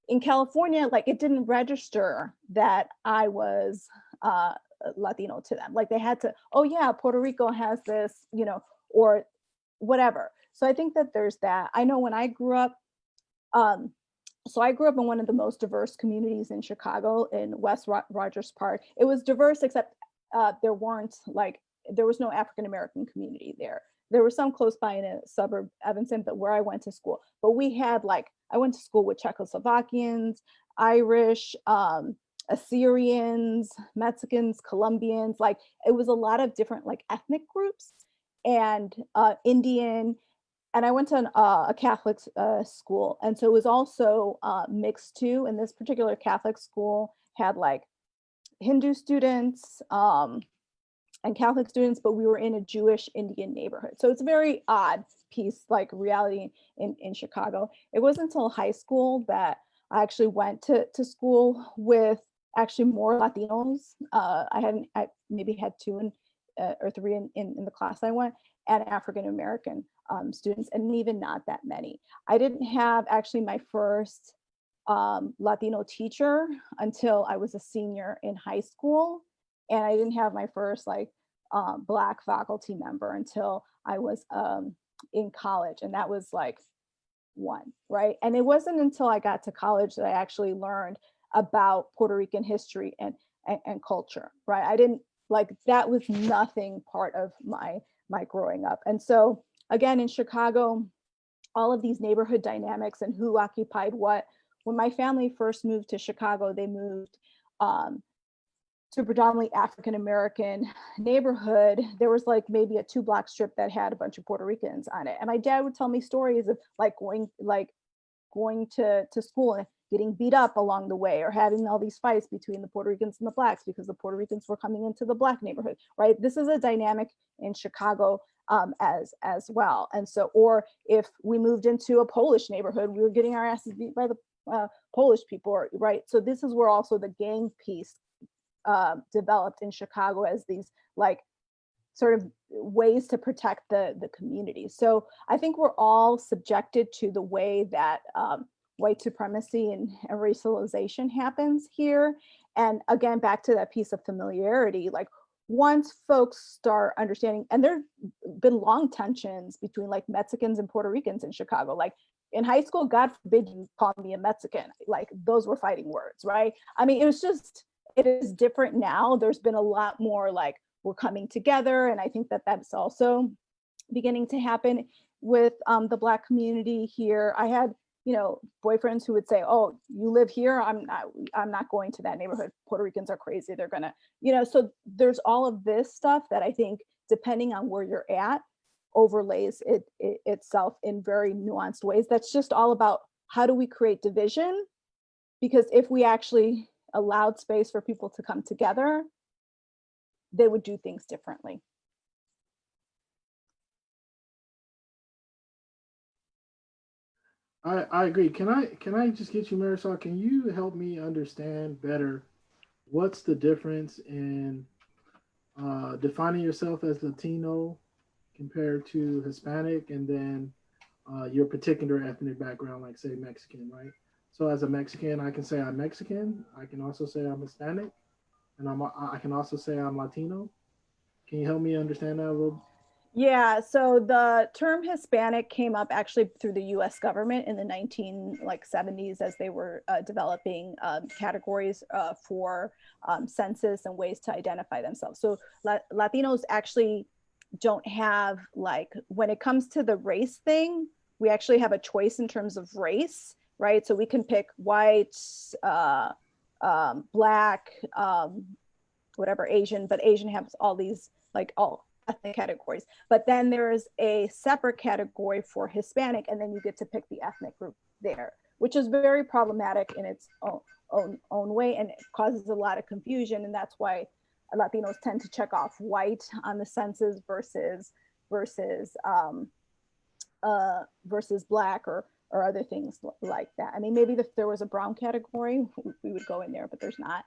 in California, like it didn't register that I was Latino to them. Like they had to, oh yeah, Puerto Rico has this, you know, or whatever. So I think that there's that. I know when I grew up, So I grew up in one of the most diverse communities in Chicago, in West Rogers Park. It was diverse, except there was no African American community there. There was some close by in a suburb, Evanston, but where I went to school. But we had I went to school with Czechoslovakians, Irish, Assyrians, Mexicans, Colombians. Like, it was a lot of different ethnic groups, and Indian. And I went to a Catholic school, and so it was also mixed too. And this particular Catholic school had Hindu students and Catholic students, but we were in a Jewish Indian neighborhood. So it's a very odd piece, reality in Chicago. It wasn't until high school that I actually went to school with actually more Latinos. I maybe had two or three in the class I went, and African American students, and even not that many. I didn't have actually my first Latino teacher until I was a senior in high school, and I didn't have my first Black faculty member until I was in college, and that was one, right? And it wasn't until I got to college that I actually learned about Puerto Rican history and culture, right? I didn't that was nothing part of my growing up. And so again, in Chicago, all of these neighborhood dynamics and who occupied what. When my family first moved to Chicago, they moved to a predominantly African American neighborhood. There was maybe a 2-block strip that had a bunch of Puerto Ricans on it. And my dad would tell me stories of going to school and getting beat up along the way, or having all these fights between the Puerto Ricans and the Blacks because the Puerto Ricans were coming into the Black neighborhood, right? This is a dynamic in Chicago as well. And so, or if we moved into a Polish neighborhood, we were getting our asses beat by the Polish people, right? So this is where also the gang piece developed in Chicago as these sort of ways to protect the community. So I think we're all subjected to the way that white supremacy and racialization happens here. And again, back to that piece of familiarity, once folks start understanding, and there've been long tensions between Mexicans and Puerto Ricans in Chicago. In high school, God forbid you call me a Mexican, those were fighting words, right? I mean, it is different now. There's been a lot more we're coming together. And I think that that's also beginning to happen with the Black community here. I had, boyfriends who would say, oh, you live here? I'm not going to that neighborhood. Puerto Ricans are crazy. They're gonna, so there's all of this stuff that I think, depending on where you're at, overlays itself in very nuanced ways. That's just all about how do we create division? Because if we actually allowed space for people to come together, they would do things differently. I agree. Can I just get you, Marisol? Can you help me understand better what's the difference in defining yourself as Latino compared to Hispanic, and then your particular ethnic background, like say Mexican, right? So as a Mexican, I can say I'm Mexican. I can also say I'm Hispanic, and I can also say I'm Latino. Can you help me understand that a little? Yeah, so the term Hispanic came up actually through the U.S. government in the 1970s as they were developing categories for census and ways to identify themselves. So Latinos actually don't have when it comes to the race thing, we actually have a choice in terms of race, right? So we can pick white, Black, whatever, Asian, but Asian has all these all ethnic categories. But then there is a separate category for Hispanic, and then you get to pick the ethnic group there, which is very problematic in its own way, and it causes a lot of confusion. And that's why Latinos tend to check off white on the census versus Black or other things like that. I mean, maybe if there was a brown category, we would go in there, but there's not.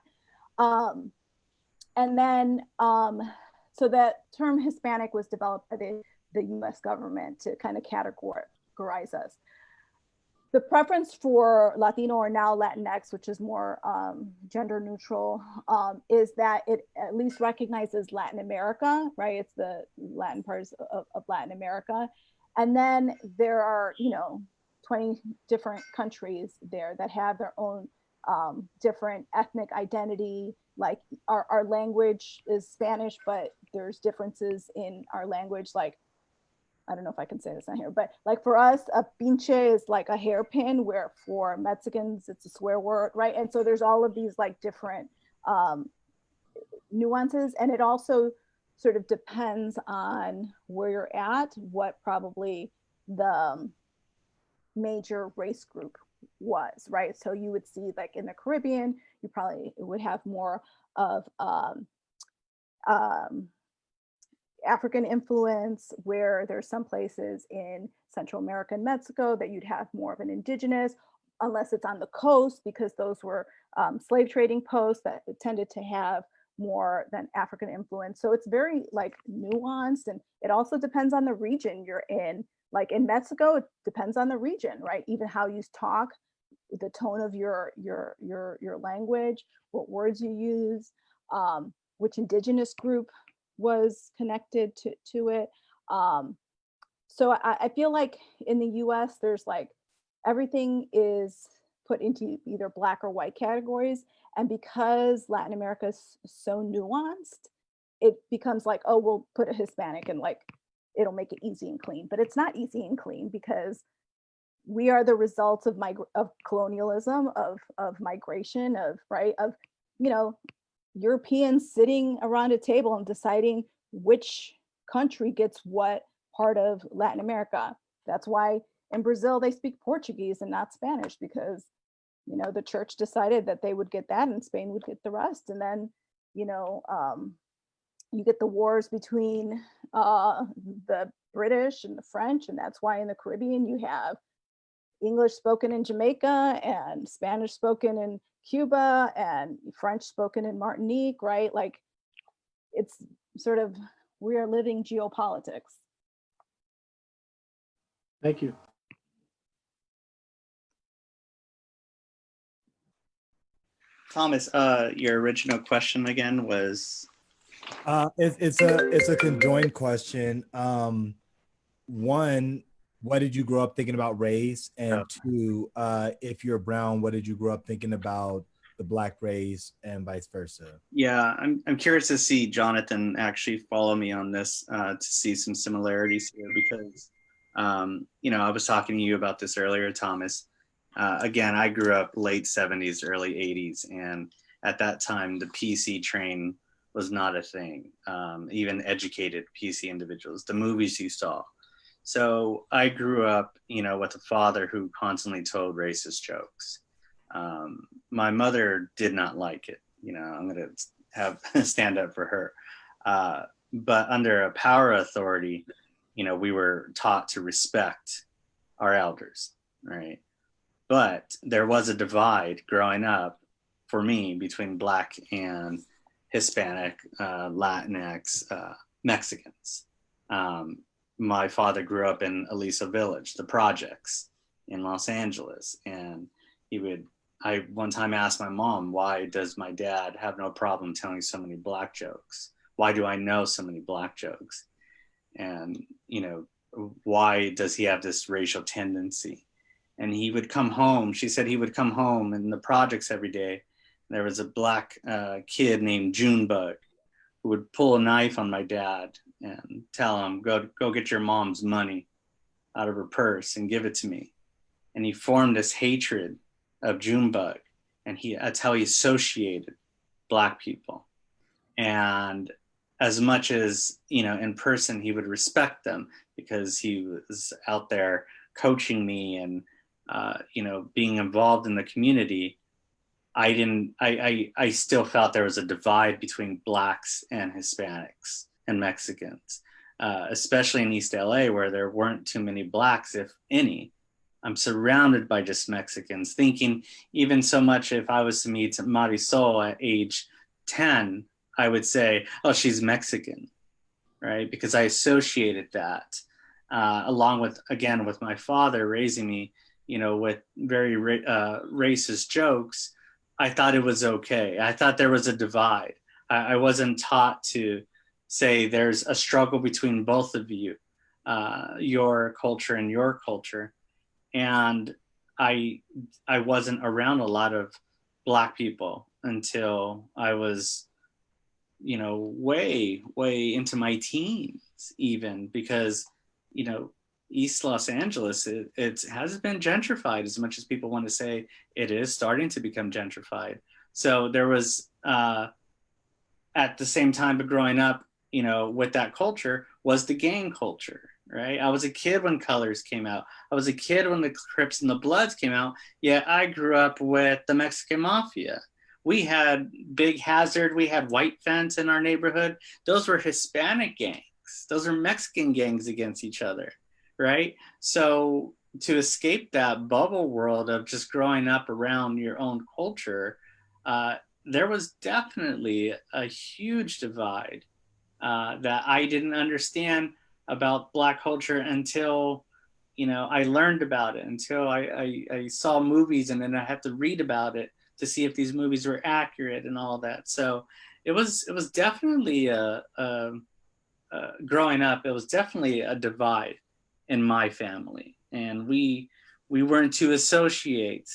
And then, so that term Hispanic was developed by the US government to kind of categorize us. The preference for Latino, or now Latinx, which is more gender neutral, is that it at least recognizes Latin America, right? It's the Latin parts of Latin America. And then there are, 20 different countries there that have their own different ethnic identity. Like our language is Spanish, but there's differences in our language. Like, I don't know if I can say this on here, but like for us, a pinche is like a hairpin, where for Mexicans, it's a swear word, right? And so there's all of these like different nuances. And it also sort of depends on where you're at, what probably the major race group was, right? So you would see like in the Caribbean, you probably would have more of African influence, where there's some places in Central America and Mexico that you'd have more of an indigenous, unless it's on the coast, because those were slave trading posts that tended to have more than African influence. So it's very like nuanced, and it also depends on the region you're in. Like in Mexico, it depends on the region, right? Even how you talk, the tone of your language, what words you use, which indigenous group was connected to it. So I feel like in the US, there's like everything is put into either black or white categories. And because Latin America is so nuanced, it becomes like, oh, we'll put a Hispanic and like, it'll make it easy and clean. But it's not easy and clean, because we are the results of colonialism, of migration, of Europeans sitting around a table and deciding which country gets what part of Latin America. That's why in Brazil they speak Portuguese and not Spanish, because the church decided that they would get that and Spain would get the rest. And then you get the wars between the British and the French, and that's why in the Caribbean you have English spoken in Jamaica and Spanish spoken in Cuba and French spoken in Martinique, right? Like, it's sort of, we are living geopolitics. Thank you. Thomas, your original question again was? It's a conjoined question. One, what did you grow up thinking about race? And two, if you're brown, what did you grow up thinking about the black race, and vice versa? Yeah, I'm curious to see Jonathan actually follow me on this, to see some similarities here, because I was talking to you about this earlier, Thomas. Again, I grew up late 70s, early 80s, and at that time the PC train was not a thing. Even educated PC individuals, the movies you saw. So I grew up, with a father who constantly told racist jokes. My mother did not like it. I'm going to have stand up for her. But under a power authority, we were taught to respect our elders, right? But there was a divide growing up for me between Black and Hispanic, Latinx, Mexicans. My father grew up in Aliso Village, the projects in Los Angeles. And I one time asked my mom, why does my dad have no problem telling so many Black jokes? Why do I know so many Black jokes? And, why does he have this racial tendency? And he would come home. She said he would come home in the projects every day. There was a Black kid named Junebug who would pull a knife on my dad and tell him, go get your mom's money out of her purse and give it to me. And he formed this hatred of Junebug, and that's how he associated Black people. And as much as, in person, he would respect them because he was out there coaching me and, being involved in the community, I still felt there was a divide between Blacks and Hispanics and Mexicans, especially in East LA, where there weren't too many Blacks, if any. I'm surrounded by just Mexicans, thinking even so much if I was to meet Marisol at age 10, I would say, oh, she's Mexican, right? Because I associated that along with my father raising me, with very racist jokes. I thought it was okay. I thought there was a divide. I wasn't taught to say there's a struggle between both of you, your culture and your culture. and I wasn't around a lot of Black people until I was, way into my teens, even, because East Los Angeles, it has been gentrified as much as people want to say it is starting to become gentrified. So there was, at the same time, but growing up, with that culture was the gang culture, right? I was a kid when Colors came out. I was a kid when the Crips and the Bloods came out. Yet I grew up with the Mexican Mafia. We had Big Hazard. We had White Fence in our neighborhood. Those were Hispanic gangs. Those are Mexican gangs against each other, right? So to escape that bubble world of just growing up around your own culture, there was definitely a huge divide that I didn't understand about Black culture until, I learned about it, until I saw movies, and then I had to read about it to see if these movies were accurate and all that. So it was definitely growing up, it was definitely a divide in my family, and we weren't to associate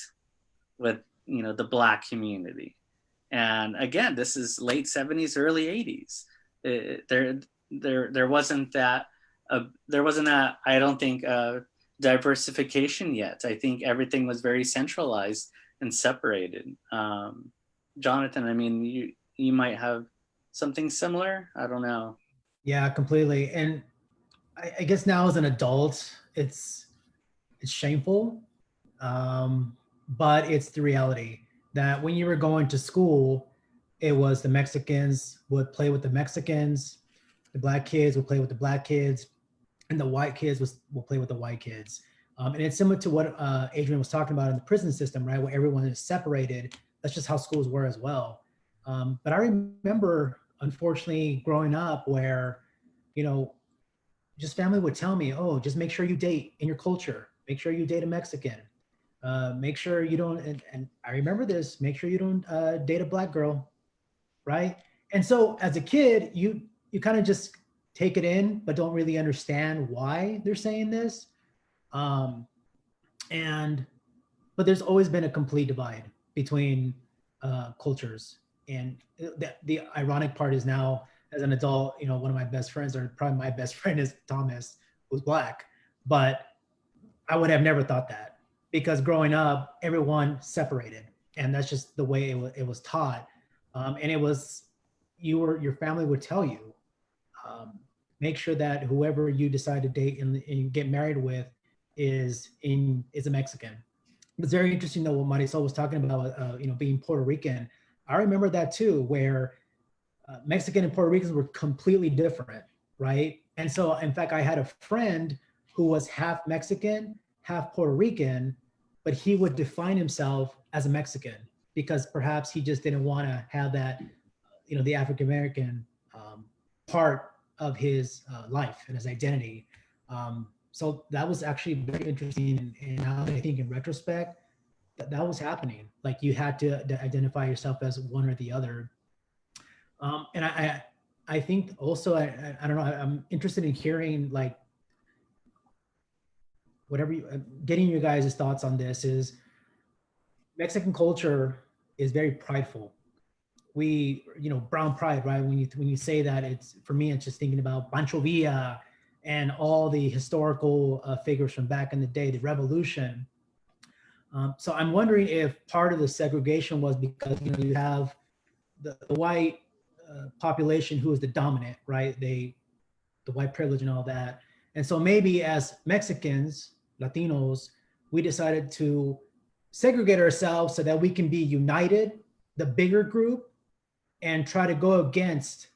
with the Black community. And again, this is late 70s, early 80s. There wasn't that I don't think diversification yet. I think everything was very centralized and separated. Jonathan, I mean, you might have something similar. I don't know. Yeah, completely. And I guess now as an adult, it's shameful, but it's the reality that when you were going to school, it was the Mexicans would play with the Mexicans, the Black kids would play with the Black kids, and the white kids will play with the white kids. And it's similar to what Adrian was talking about in the prison system, right? Where everyone is separated. That's just how schools were as well. But I remember, unfortunately, growing up where, just family would tell me, oh, just make sure you date in your culture. Make sure you date a Mexican. Make sure you don't, and I remember this, make sure you don't date a Black girl, right? And so as a kid, you kind of just take it in, but don't really understand why they're saying this. But there's always been a complete divide between cultures. And the ironic part is now, as an adult, one of my best friends, or probably my best friend, is Thomas, who's Black. But I would have never thought that, because growing up, everyone separated, and that's just the way it was taught. And it was, your family would tell you, make sure that whoever you decide to date and get married with is a Mexican. It's very interesting though what Marisol was talking about, being Puerto Rican. I remember that too, where Mexican and Puerto Ricans were completely different, right? And so, in fact, I had a friend who was half Mexican, half Puerto Rican, but he would define himself as a Mexican because perhaps he just didn't want to have that, the African American part of his life and his identity. So that was actually very interesting. And now that I think in retrospect, that was happening. Like you had to identify yourself as one or the other. And I think also, I don't know, I'm interested in hearing like getting you guys' thoughts on this. Is Mexican culture is very prideful. We, brown pride, right? When you say that, for me, it's just thinking about Pancho Villa and all the historical figures from back in the day, the revolution. So I'm wondering if part of the segregation was because, you have the white population who is the dominant, right? The white privilege and all that. And so maybe as Mexicans, Latinos, we decided to segregate ourselves so that we can be united, the bigger group, and try to go against,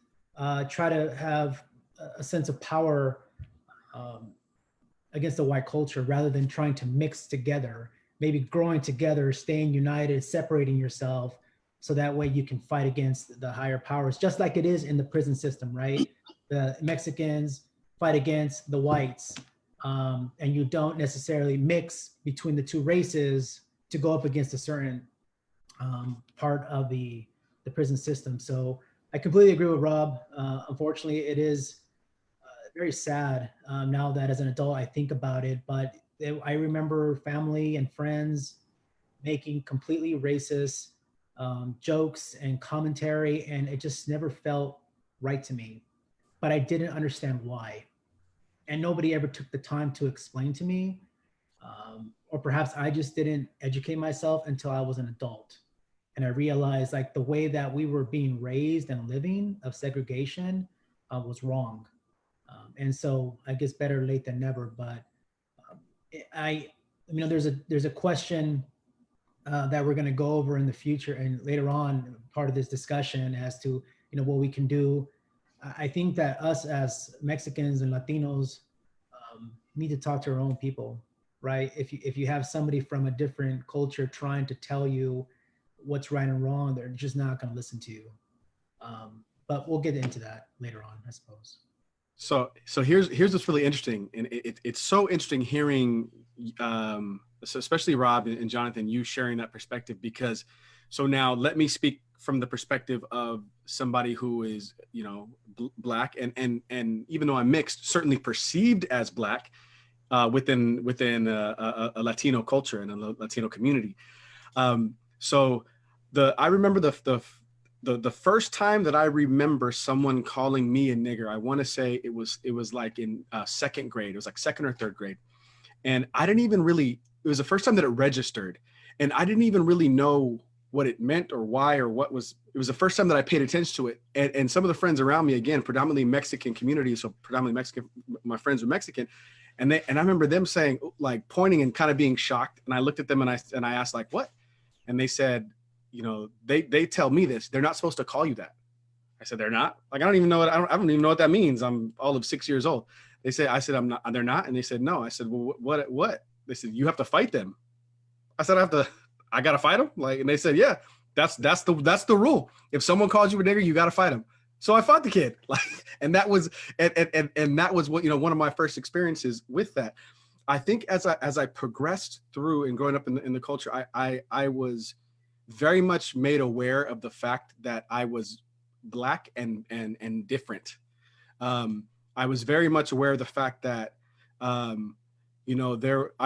try to have a sense of power against the white culture rather than trying to mix together, maybe growing together, staying united, separating yourself, so that way you can fight against the higher powers, just like it is in the prison system, right? The Mexicans fight against the whites, and you don't necessarily mix between the two races to go up against a certain part of the prison system. So I completely agree with Rob. Unfortunately, it is very sad now that as an adult I think about it, but I remember family and friends making completely racist jokes and commentary, and it just never felt right to me. But I didn't understand why, and nobody ever took the time to explain to me, or perhaps I just didn't educate myself until I was an adult, and I realized like the way that we were being raised and living of segregation was wrong. And so I guess better late than never. But um, there's a question that we're going to go over in the future and later on part of this discussion as to what we can do. I think that us as Mexicans and Latinos need to talk to our own people, right? If you have somebody from a different culture trying to tell you what's right and wrong, they're just not going to listen to you. But we'll get into that later on, I suppose. So here's what's really interesting, and it's so interesting hearing, so especially Rob and Jonathan, you sharing that perspective, because so now let me speak from the perspective of somebody who is Black and even though I'm mixed, certainly perceived as Black within a Latino culture and a Latino community. So I remember the first time that I remember someone calling me a nigger, I want to say it was like in second grade. It was like second or third grade. And I didn't even really, it was the first time that it registered. And I didn't even really know what it meant or why or what was, it was the first time that I paid attention to it. And some of the friends around me, again, predominantly Mexican community. So predominantly Mexican, my friends were Mexican. And I remember them saying, like pointing and kind of being shocked. And I looked at them and I asked like, what? And they said, they tell me this, they're not supposed to call you that. I said, they're not? Like, I don't even know what that means. I'm all of 6 years old. I said, I'm not, they're not. And they said, no. I said, well, what? They said, you have to fight them. I said, I got to fight them. Like, and they said, yeah, that's the rule. If someone calls you a nigger, you got to fight them. So I fought the kid. Like, and that was, and that was what, one of my first experiences with that. I think as I progressed through and growing up in the culture, I was very much made aware of the fact that I was Black and different. I was very much aware of the fact that, I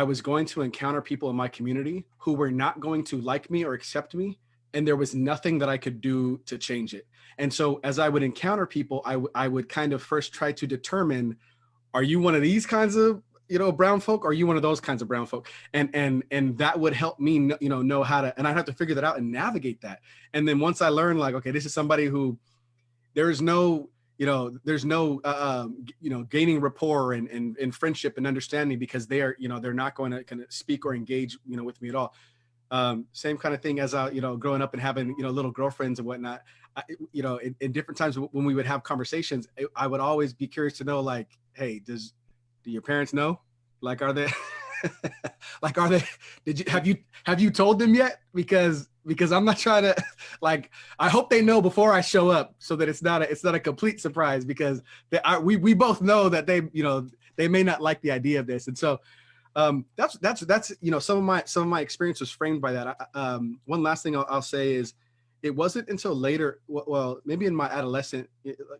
was going to encounter people in my community who were not going to like me or accept me, and there was nothing that I could do to change it. And so as I would encounter people, I would kind of first try to determine, are you one of these kinds of brown folk, or are you one of those kinds of brown folk? And that would help me, know how to, and I'd have to figure that out and navigate that. And then once I learned, like, okay, this is somebody who there's no gaining rapport and friendship and understanding, because they are, they're not going to kind of speak or engage, with me at all. Same kind of thing as growing up and having, little girlfriends and whatnot. In different times when we would have conversations, I would always be curious to know, like, hey, do your parents know? Like, are they, have you told them yet? Because I'm not trying to, like, I hope they know before I show up, so that it's not a complete surprise, because we both know that they may not like the idea of this. And so that's some of my experience was framed by that. One last thing I'll say is, it wasn't until later, well, maybe in my adolescent,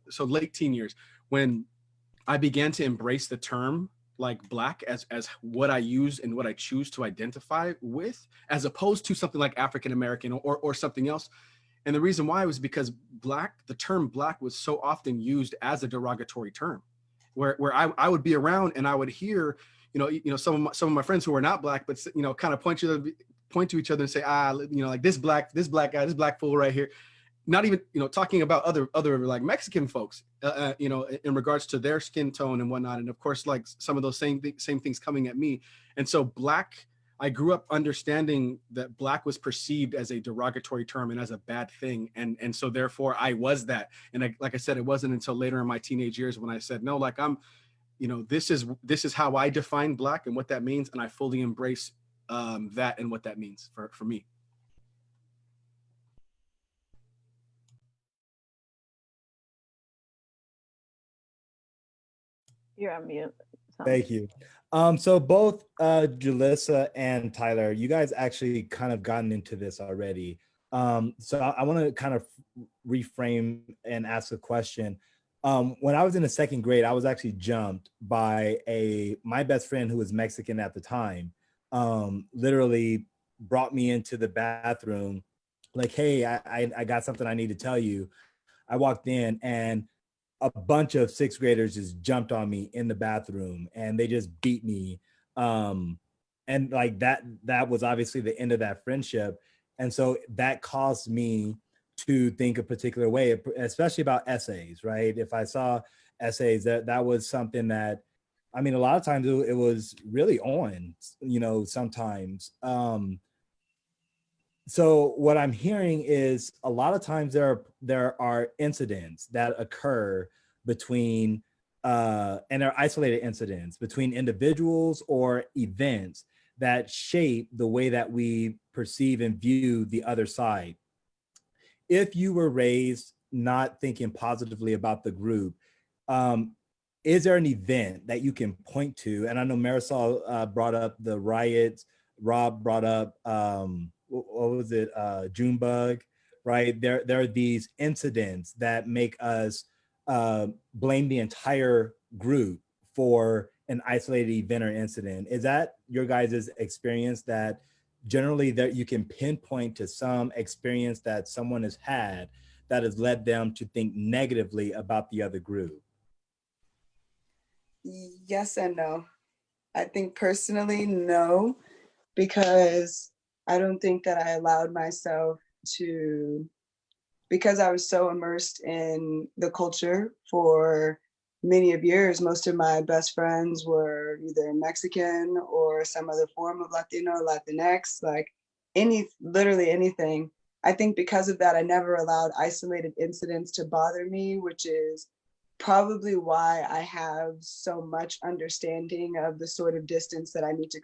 so late teen years, when I began to embrace the term like Black as what I use and what I choose to identify with, as opposed to something like African American or something else. And the reason why was because the term Black was so often used as a derogatory term, where I would be around and I would hear, some of my friends who are not Black, but kind of point to each other and say, like this black guy, this Black fool right here. Not even, talking about other like Mexican folks, in regards to their skin tone and whatnot. And of course, like some of those same things coming at me. And so Black, I grew up understanding that Black was perceived as a derogatory term and as a bad thing. And so therefore I was that. And like I said, it wasn't until later in my teenage years when I said, no, like this is how I define Black and what that means. And I fully embrace that and what that means for me. You're on mute. So. Thank you. So both Julissa and Tyler, you guys actually kind of gotten into this already. So I want to kind of reframe and ask a question. When I was in the second grade, I was actually jumped by my best friend who was Mexican at the time. Literally brought me into the bathroom, like, "Hey, I got something I need to tell you." I walked in and a bunch of sixth graders just jumped on me in the bathroom and they just beat me. And like that was obviously the end of that friendship. And so that caused me to think a particular way, especially about essays, right? If I saw essays, that was something that, I mean, a lot of times it was really on, sometimes. So what I'm hearing is a lot of times there are incidents that occur between and they're isolated incidents between individuals or events that shape the way that we perceive and view the other side. If you were raised not thinking positively about the group, is there an event that you can point to? And I know Marisol brought up the riots, Rob brought up what was it, Junebug, right? There are these incidents that make us blame the entire group for an isolated event or incident. Is that your guys' experience, that generally that you can pinpoint to some experience that someone has had that has led them to think negatively about the other group? Yes and no. I think personally, no, because I don't think that I allowed myself to, because I was so immersed in the culture for many of years. Most of my best friends were either Mexican or some other form of Latino, Latinx, like literally anything. I think because of that, I never allowed isolated incidents to bother me, which is probably why I have so much understanding of the sort of distance that I need to